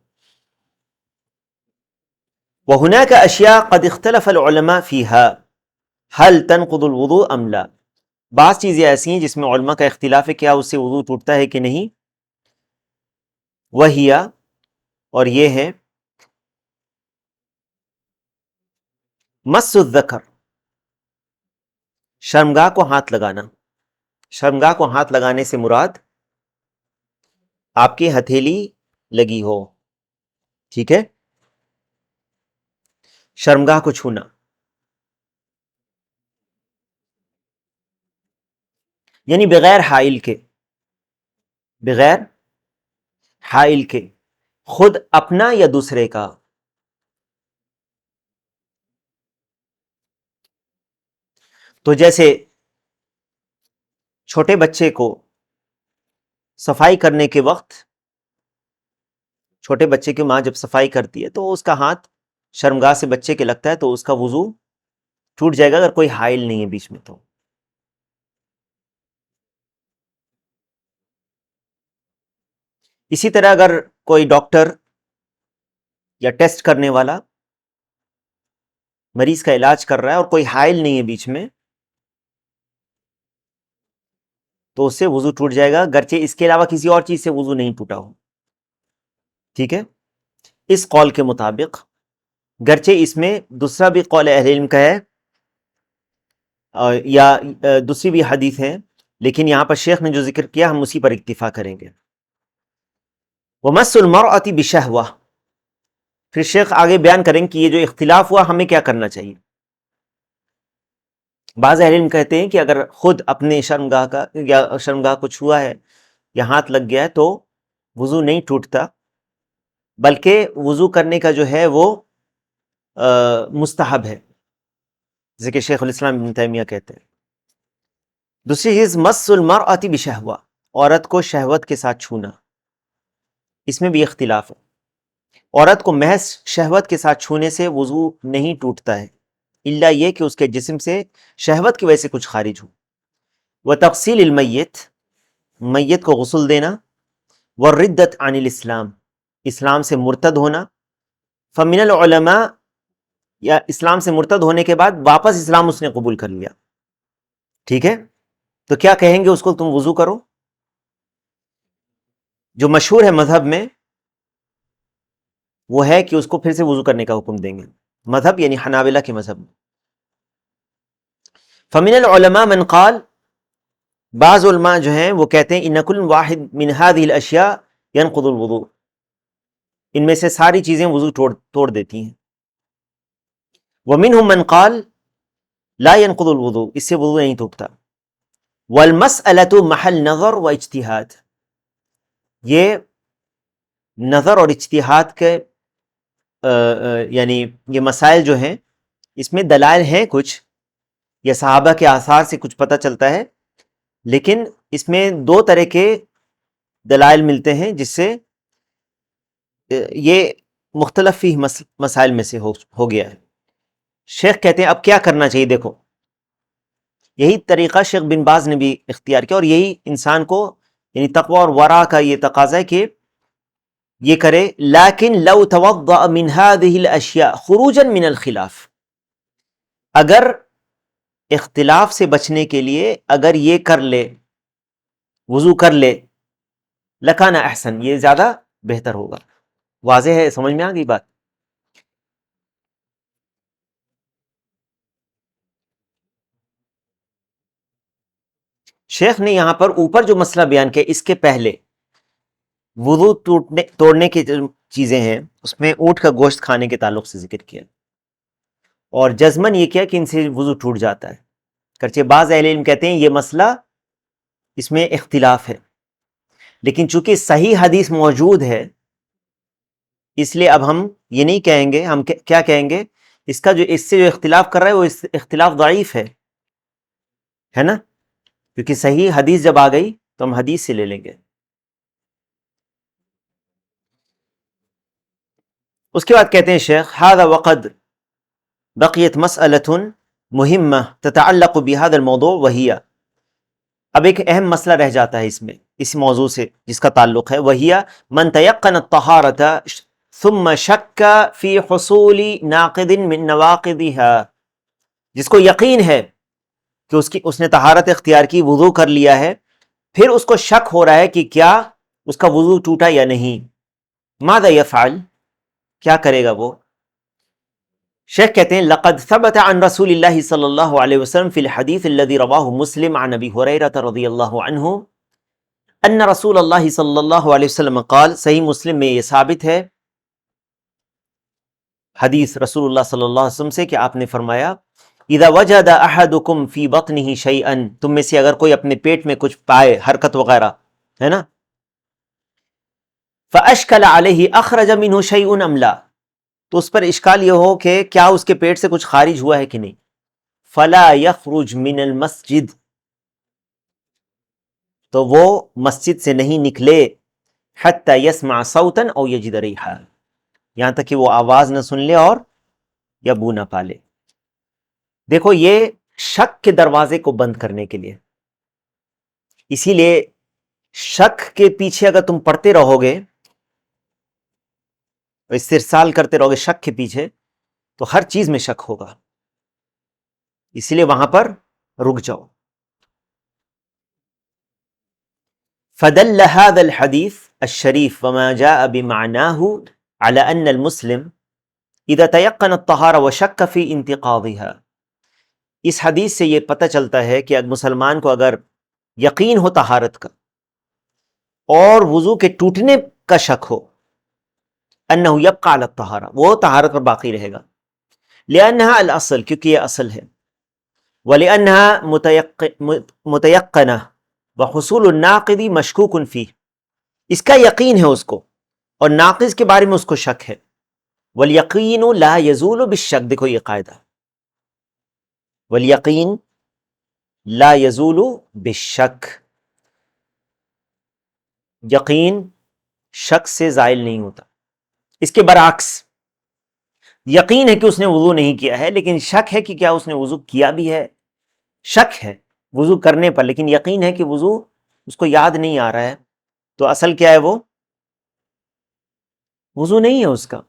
وَهُنَاكَ أَشْيَاء قَدْ اخْتَلَفَ الْعُلَمَاء فِيهَا هَلْ تَنْقُضُ الْوُضُوءَ أَمْ لَا، بعض چیزیں ایسی ہیں جس میں علماء کا اختلاف ہے کیا اس سے وضو ٹوٹتا ہے کہ نہیں. وَهِيَ، اور یہ ہے مَسُّ الذَّكَرِ، شرمگاہ کو ہاتھ لگانا. شرمگاہ کو ہاتھ لگانے سے مراد آپ کی ہتھیلی لگی ہو، ٹھیک ہے، شرمگاہ کو چھونا. یعنی بغیر حائل کے، بغیر حائل کے، خود اپنا یا دوسرے کا. تو جیسے چھوٹے بچے کو صفائی کرنے کے وقت، چھوٹے بچے کی ماں جب صفائی کرتی ہے تو اس کا ہاتھ شرمگاہ سے بچے کے لگتا ہے تو اس کا وضو ٹوٹ جائے گا اگر کوئی حائل نہیں ہے بیچ میں. تو اسی طرح اگر کوئی ڈاکٹر یا ٹیسٹ کرنے والا مریض کا علاج کر رہا ہے اور کوئی حائل نہیں ہے بیچ میں تو اس سے وضو ٹوٹ جائے گا، گرچہ اس کے علاوہ کسی اور چیز سے وضو نہیں ٹوٹا ہو. ٹھیک ہے، اس قول کے مطابق، گرچہ اس میں دوسرا بھی قول اہل علم کا ہے یا دوسری بھی حدیث ہے، لیکن یہاں پر شیخ نے جو ذکر کیا ہم اسی پر اکتفا کریں گے. وَمَسُّ الْمَرْأَةِ بِشَهْوَةٍ، پھر شیخ آگے بیان کریں کہ یہ جو اختلاف ہوا ہمیں کیا کرنا چاہیے. بعض اہل علم کہتے ہیں کہ اگر خود اپنے شرمگاہ کا یا شرمگاہ کو چھوا ہے یا ہاتھ لگ گیا ہے تو وضو نہیں ٹوٹتا، بلکہ وضو کرنے کا جو ہے وہ مستحب ہے، جیسے کہ شیخ الاسلام ابن تیمیہ کہتے ہیں. دوسری چیز مس المرأة بشہوہ، عورت کو شہوت کے ساتھ چھونا، اس میں بھی اختلاف ہے. عورت کو محض شہوت کے ساتھ چھونے سے وضو نہیں ٹوٹتا ہے، الا یہ کہ اس کے جسم سے شہوت کی وجہ سے کچھ خارج ہو. وتغسیل المیت، میت کو غسل دینا. والردت عن الاسلام، اسلام سے مرتد ہونا. فمن العلماء، یا اسلام سے مرتد ہونے کے بعد واپس اسلام اس نے قبول کر لیا، ٹھیک ہے، تو کیا کہیں گے اس کو؟ تم وضو کرو. جو مشہور ہے مذہب میں وہ ہے کہ اس کو پھر سے وضو کرنے کا حکم دیں گے، مذہب یعنی حنابلہ کے مذہب میں. فمن العلماء من قال، بعض علماء جو ہیں وہ کہتے ہیں ان کل واحد من هذه الاشیاء ينقض الوضوء، ان میں سے ساری چیزیں وضو توڑ دیتی ہیں. ومنهم من قال لا ينقض الوضوء، اس سے وضو نہیں ٹوٹتا. والمسألة محل نظر و اجتہاد، یہ نظر اور اجتہاد کے یعنی یہ مسائل جو ہیں اس میں دلائل ہیں کچھ، یا صحابہ کے آثار سے کچھ پتہ چلتا ہے، لیکن اس میں دو طرح کے دلائل ملتے ہیں جس سے یہ مختلف ہی مسائل میں سے ہو گیا ہے. شیخ کہتے ہیں اب کیا کرنا چاہیے. دیکھو یہی طریقہ شیخ بن باز نے بھی اختیار کیا، اور یہی انسان کو یعنی تقوی اور ورع کا یہ تقاضا ہے کہ یہ کرے. لیکن لو توضأ من هذه الاشیاء خروجا من الخلاف، اگر اختلاف سے بچنے کے لیے اگر یہ کر لے، وضو کر لے، لکان احسن، یہ زیادہ بہتر ہوگا. واضح ہے، سمجھ میں آ گئی بات؟ شیخ نے یہاں پر اوپر جو مسئلہ بیان کیا اس کے پہلے وضو توڑنے کی جو چیزیں ہیں اس میں اونٹ کا گوشت کھانے کے تعلق سے ذکر کیا، اور جزمن یہ کیا کہ ان سے وضو ٹوٹ جاتا ہے. گرچہ بعض اہل علم کہتے ہیں یہ مسئلہ اس میں اختلاف ہے، لیکن چونکہ صحیح حدیث موجود ہے اس لیے اب ہم یہ نہیں کہیں گے. ہم کیا کہیں گے؟ اس کا جو اس سے جو اختلاف کر رہا ہے وہ اختلاف ضعیف ہے نا، کیونکہ صحیح حدیث جب آ گئی تو ہم حدیث سے لے لیں گے. اس کے بعد کہتے ہیں شیخ هذا وقد بقیت مسئلة مهمة تتعلق بهذا الموضوع وهي، اب ایک اہم مسئلہ رہ جاتا ہے اس میں، اس موضوع سے جس کا تعلق ہے، وهي من تيقن الطهارة ثم شك في حصول ناقض من نواقضها، جس کو یقین ہے کہ اس نے طہارت اختیار کی، وضو کر لیا ہے، پھر اس کو شک ہو رہا ہے کہ کیا اس کا وضو ٹوٹا یا نہیں. ماذا يفعل، کیا کرے گا وہ؟ شیخ کہتے ہیں لقد ثبت عن رسول اللہ صلی اللہ علیہ وسلم فی الحدیث الذي رواه مسلم عن ابی ہریرہ رضی اللہ عنہ ان رسول اللہ صلی اللہ علیہ وسلم قال، صحیح مسلم میں یہ ثابت ہے حدیث رسول اللہ صلی اللہ علیہ وسلم سے کہ آپ نے فرمایا اذا وجد احدکم فی بطنہ شیئا، تم میں سے اگر کوئی اپنے پیٹ میں کچھ پائے، حرکت وغیرہ ہے نا، فاشکل علیہ اخرج منہ شیء ام لا، تو اس پر اشکال یہ ہو کہ کیا اس کے پیٹ سے کچھ خارج ہوا ہے کہ نہیں، فلا یخرج من المسجد، تو وہ مسجد سے نہیں نکلے، حتی یسمع صوتا او یجد ریحا، یہاں تک کہ وہ آواز نہ سن لے اور یا بو نہ پالے. دیکھو یہ شک کے دروازے کو بند کرنے کے لیے، اسی لیے شک کے پیچھے اگر تم پڑتے رہو گے، استرسال کرتے رہو گے شک کے پیچھے، تو ہر چیز میں شک ہوگا، اسی لیے وہاں پر رک جاؤ. فدل هذا الحديث الشريف وما جاء بمعناه على أن المسلم إذا تيقن الطهارة وشك في انتقاضها، اس حدیث سے یہ پتہ چلتا ہے کہ مسلمان کو اگر یقین ہو طہارت کا اور وضو کے ٹوٹنے کا شک ہو، انه يبقى على الطهارة، وہ طہارت پر باقی رہے گا، لأنها الاصل، کیونکہ یہ اصل ہے، ولأنها متيقنة وحصول الناقض مشکوک فیہ، اس کا یقین ہے اس کو، اور ناقض کے بارے میں اس کو شک ہے. والیقین لا یزول بالشک، دیکھو یہ قاعدہ، والیقین لا یزول بالشک، یقین شک سے زائل نہیں ہوتا. اس کے برعکس یقین ہے کہ اس نے وضو نہیں کیا ہے، لیکن شک ہے کہ کیا اس نے وضو کیا بھی ہے، شک ہے وضو کرنے پر، لیکن یقین ہے کہ وضو اس کو یاد نہیں آ رہا ہے، تو اصل کیا ہے، وہ وضو نہیں ہے اس کا.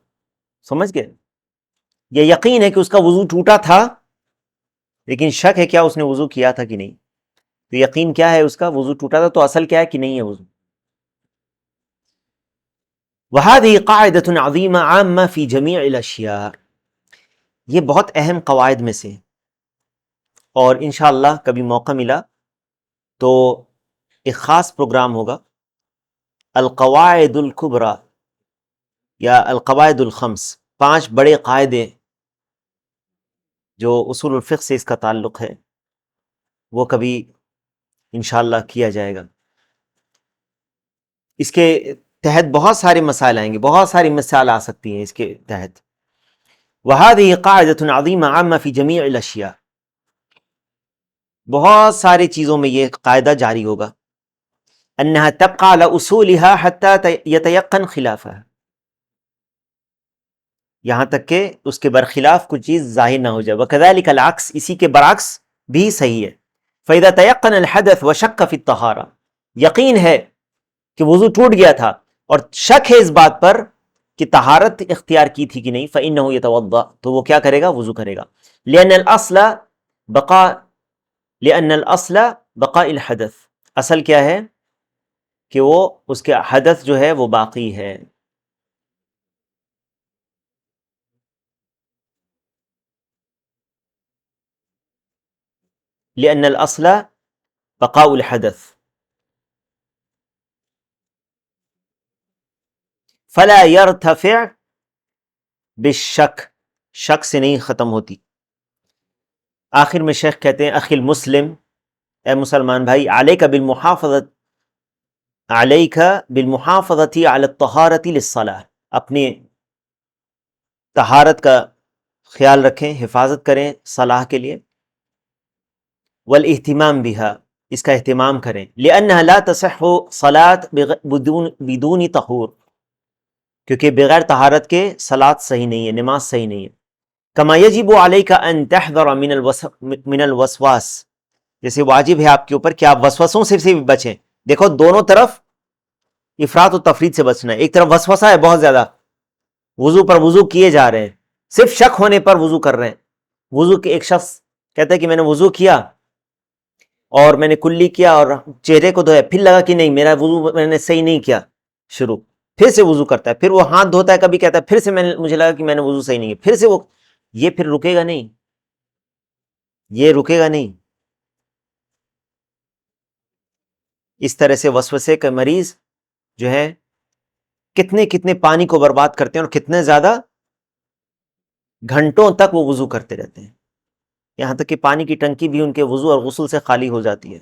سمجھ گئے؟ یہ یقین ہے کہ اس کا وضو ٹوٹا تھا، لیکن شک ہے کیا اس نے وضو کیا تھا کہ نہیں. تو یقین کیا ہے، اس کا وضو ٹوٹا تھا، تو اصل کیا ہے کہ نہیں ہے وضو. وَهَذِهِ قَاعِدَةٌ عَظِيمَةٌ عَامَّةٌ فِي جَمِيعِ الْأَشْيَاءِ، یہ بہت اہم قواعد میں سے، اور انشاءاللہ کبھی موقع ملا تو ایک خاص پروگرام ہوگا، القواعد الکبریٰ یا القواعد الخمس، 5 بڑے قاعدے جو اصول الفقہ سے اس کا تعلق ہے، وہ کبھی انشاءاللہ کیا جائے گا. اس کے تحت بہت سارے مسائل آئیں گے، بہت ساری مثال آ سکتی ہیں اس کے تحت. وَهَذِهِ قَاعِدَةٌ عَظِيمَةٌ عَامَّةٌ فِي جَمِيعِ الْأَشْيَاءِ، بہت ساری چیزوں میں یہ قاعدہ جاری ہوگا، انہا تبقى على اصولها حتى يتيقن خلافها، یہاں تک کہ اس کے برخلاف کوئی چیز ظاہر نہ ہو جائے. وكذلك العكس، اسی کے برعکس بھی صحیح ہے. فإذا تيقن الحدث وشك في الطهارة، یقین ہے کہ وضو ٹوٹ گیا تھا اور شک ہے اس بات پر کہ طہارت اختیار کی تھی کہ نہیں، فإنه يتوضأ، تو وہ کیا کرے گا؟ وضو کرے گا. لأن الأصل بقاء لأن الأصل بقاء الحدث، اصل کیا ہے؟ کہ وہ اس کے حدث جو ہے وہ باقی ہے. لأن الأصل بقاء الحدث فلا يرتفع بالشک، شک سے نہیں ختم ہوتی. آخر میں شیخ کہتے ہیں اخی المسلم، اے مسلمان بھائی، علیک بالمحافظت علی الطہارۃ للصلاۃ، اپنے طہارت کا خیال رکھیں، حفاظت کریں صلاح کے لیے. والاہتمام بها، اس کا اہتمام کریں. لأنها لا تصح صلاۃ بدون طہور، کیونکہ بغیر طہارت کے صلاۃ صحیح نہیں ہے، نماز صحیح نہیں ہے. کما یجب علیک ان تحذر من الوسواس، جیسے واجب ہے آپ کے اوپر کہ آپ وسوسوں سے بھی بچیں. دیکھو دونوں طرف افراط و تفرید سے بچنا ہے. ایک طرف وسوسہ ہے بہت زیادہ، وضو پر وضو کیے جا رہے ہیں، صرف شک ہونے پر وضو کر رہے ہیں. وضو کے ایک شخص کہتا ہے کہ میں نے وضو کیا اور میں نے کلی کیا اور چہرے کو دھویا، پھر لگا کہ نہیں میرا وضو میں نے صحیح نہیں کیا، شروع پھر سے وضو کرتا ہے، پھر وہ ہاتھ دھوتا ہے، کبھی کہتا ہے پھر سے مجھے لگا کہ میں نے وضو صحیح نہیں کیا، پھر سے وہ، یہ پھر رکے گا نہیں، یہ رکے گا نہیں. اس طرح سے وسوسے کا مریض جو ہے کتنے کتنے پانی کو برباد کرتے ہیں اور کتنے زیادہ گھنٹوں تک وہ وضو کرتے رہتے ہیں، یہاں تک کہ پانی کی ٹنکی بھی ان کے وضو اور غسل سے خالی ہو جاتی ہے.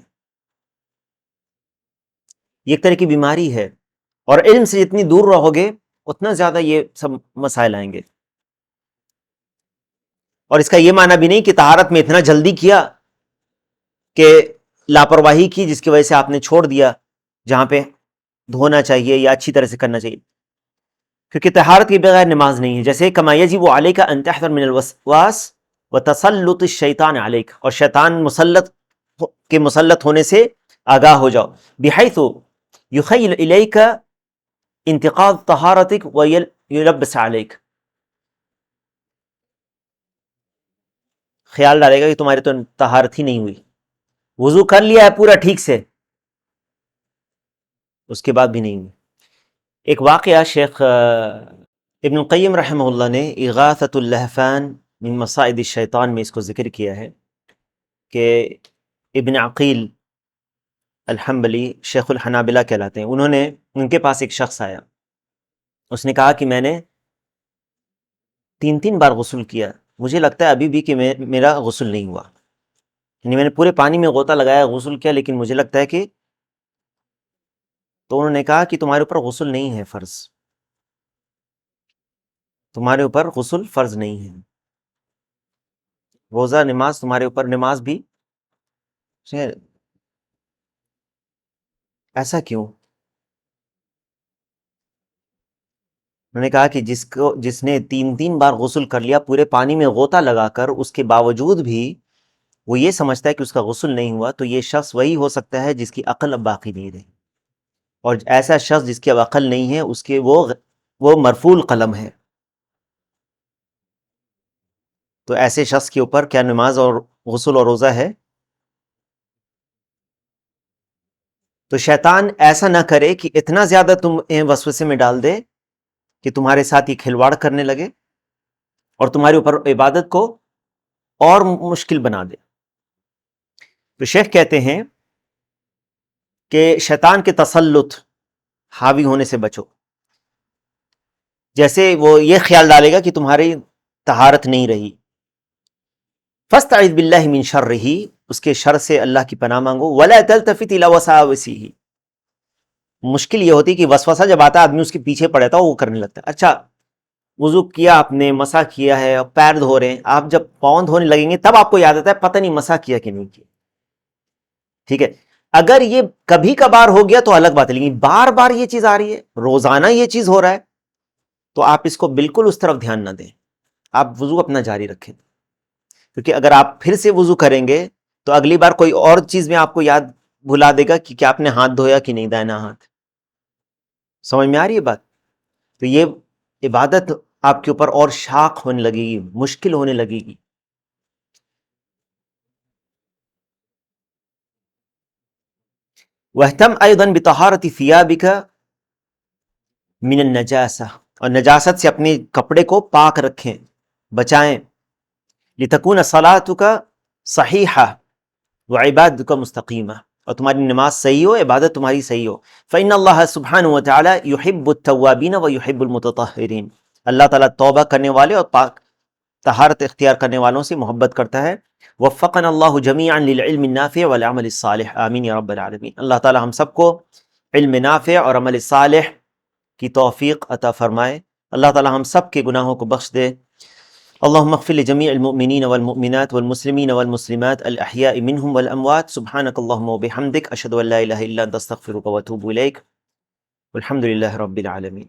یہ ایک طرح کی بیماری ہے، اور علم سے جتنی دور رہو گے اتنا زیادہ یہ سب مسائل آئیں گے. اور اس کا یہ معنی بھی نہیں کہ طہارت میں اتنا جلدی کیا کہ لاپرواہی کی جس کی وجہ سے آپ نے چھوڑ دیا جہاں پہ دھونا چاہیے یا اچھی طرح سے کرنا چاہیے، کیونکہ طہارت کے بغیر نماز نہیں ہے. جیسے کما یجب علیک ان تحذر من الوسواس وتسلط الشیطان علیک، اور شیطان مسلط ہونے سے آگاہ ہو جاؤ. بحیث یخیل الیک انتقاض طہارتک ویلبس علیک، خیال ڈالے گا کہ تمہاری تو طہارت ہی نہیں ہوئی، وضو کر لیا ہے پورا ٹھیک سے، اس کے بعد بھی نہیں ہوئی. ایک واقعہ شیخ ابن القیم رحمہ اللہ نے اغاثۃ اللہفان من مصائد الشیطان میں اس کو ذکر کیا ہے کہ ابن عقیل الحنبلی شیخ الحنابلہ کہلاتے ہیں، ان کے پاس ایک شخص آیا، اس نے کہا کہ میں نے 3 بار غسل کیا، مجھے لگتا ہے ابھی بھی کہ میرا غسل نہیں ہوا، یعنی میں نے پورے پانی میں غوطہ لگایا، غسل کیا، لیکن مجھے لگتا ہے کہ، تو انہوں نے کہا کہ تمہارے اوپر غسل نہیں ہے فرض، تمہارے اوپر غسل فرض نہیں ہے، روزہ نماز تمہارے اوپر نماز بھی. ایسا کیوں؟ انہوں نے کہا کہ جس نے 3 بار غسل کر لیا پورے پانی میں غوطہ لگا کر، اس کے باوجود بھی وہ یہ سمجھتا ہے کہ اس کا غسل نہیں ہوا، تو یہ شخص وہی ہو سکتا ہے جس کی عقل اب باقی نہیں رہی، اور ایسا شخص جس کی اب عقل نہیں ہے اس کے وہ مرفوع القلم ہے. تو ایسے شخص کے اوپر کیا نماز اور غسل اور روزہ ہے؟ تو شیطان ایسا نہ کرے کہ اتنا زیادہ تم وسوسے میں ڈال دے کہ تمہارے ساتھ یہ کھلواڑ کرنے لگے اور تمہارے اوپر عبادت کو اور مشکل بنا دے. تو شیخ کہتے ہیں کہ شیطان کے تسلط، حاوی ہونے سے بچو. جیسے وہ یہ خیال ڈالے گا کہ تمہاری طہارت نہیں رہی، فاستعذ باللہ من شرہ، اس کے شر سے اللہ کی پناہ مانگو. ولا تلتفت الی وساوسہ، مشکل یہ ہوتی کہ وسوسہ جب آتا ہے آدمی اس کے پیچھے پڑے تھا وہ کرنے لگتا ہے. اچھا وضو کیا آپ نے، مسح کیا ہے، پیر دھو رہے ہیں، آپ جب پاؤں دھونے لگیں گے تب آپ کو یاد آتا ہے پتہ نہیں مسح کیا کہ نہیں کیا. ٹھیک ہے، اگر یہ کبھی کبھار ہو گیا تو الگ بات ہے، لیکن بار بار یہ چیز آ رہی ہے، روزانہ یہ چیز ہو رہا ہے، تو آپ اس کو بالکل اس طرف دھیان نہ دیں، آپ وضو اپنا جاری رکھیں، کیونکہ اگر آپ پھر سے وضو کریں گے تو اگلی بار کوئی اور چیز میں آپ کو یاد بھلا دے گا کہ کیا آپ نے ہاتھ دھویا کہ نہیں دائنا ہاتھ. سمجھ میں آ رہی ہے بات؟ تو یہ عبادت آپ کے اوپر اور شاق ہونے لگے گی، مشکل ہونے لگے گی. وَاهْتَمْ أَيْضًا بِطَهَارَةِ ثِيَابِكَ مِنَ النَّجَاسَةِ، اور نجاست سے اپنے کپڑے کو پاک رکھیں، بچائیں. لِتَكُونَ صَلَاتُكَ صَحِيحَةً وَعِبَادُكَ مُسْتَقِيمَةً، اور تمہاری نماز صحیح ہو، عبادت تمہاری صحیح ہو. فَإِنَّ اللَّهَ سُبْحَانَهُ وَتَعَالَى يُحِبُّ التَّوَّابِينَ وَيُحِبُّ الْمُتَطَهِّرِينَ، اللہ تعالیٰ توبہ کرنے والے اور پاک طہارت اختیار کرنے والوں سے محبت کرتا ہے. وفقنا اللہ جمیعا للعلم النافع والعمل الصالح، آمین یا رب العالمین. اللہ تعالیٰ ہم سب کو علم نافع اور عمل صالح کی توفیق عطا فرمائے. اللہ تعالیٰ ہم سب کے گناہوں کو بخش دے. اللهم اغفر لجميع المؤمنين والمؤمنات والمسلمين والمسلمات الأحياء منهم والأموات. سبحانك اللهم وبحمدك أشهد أن لا إله إلا أنت أستغفرك وأتوب إليك والحمد لله رب العالمين.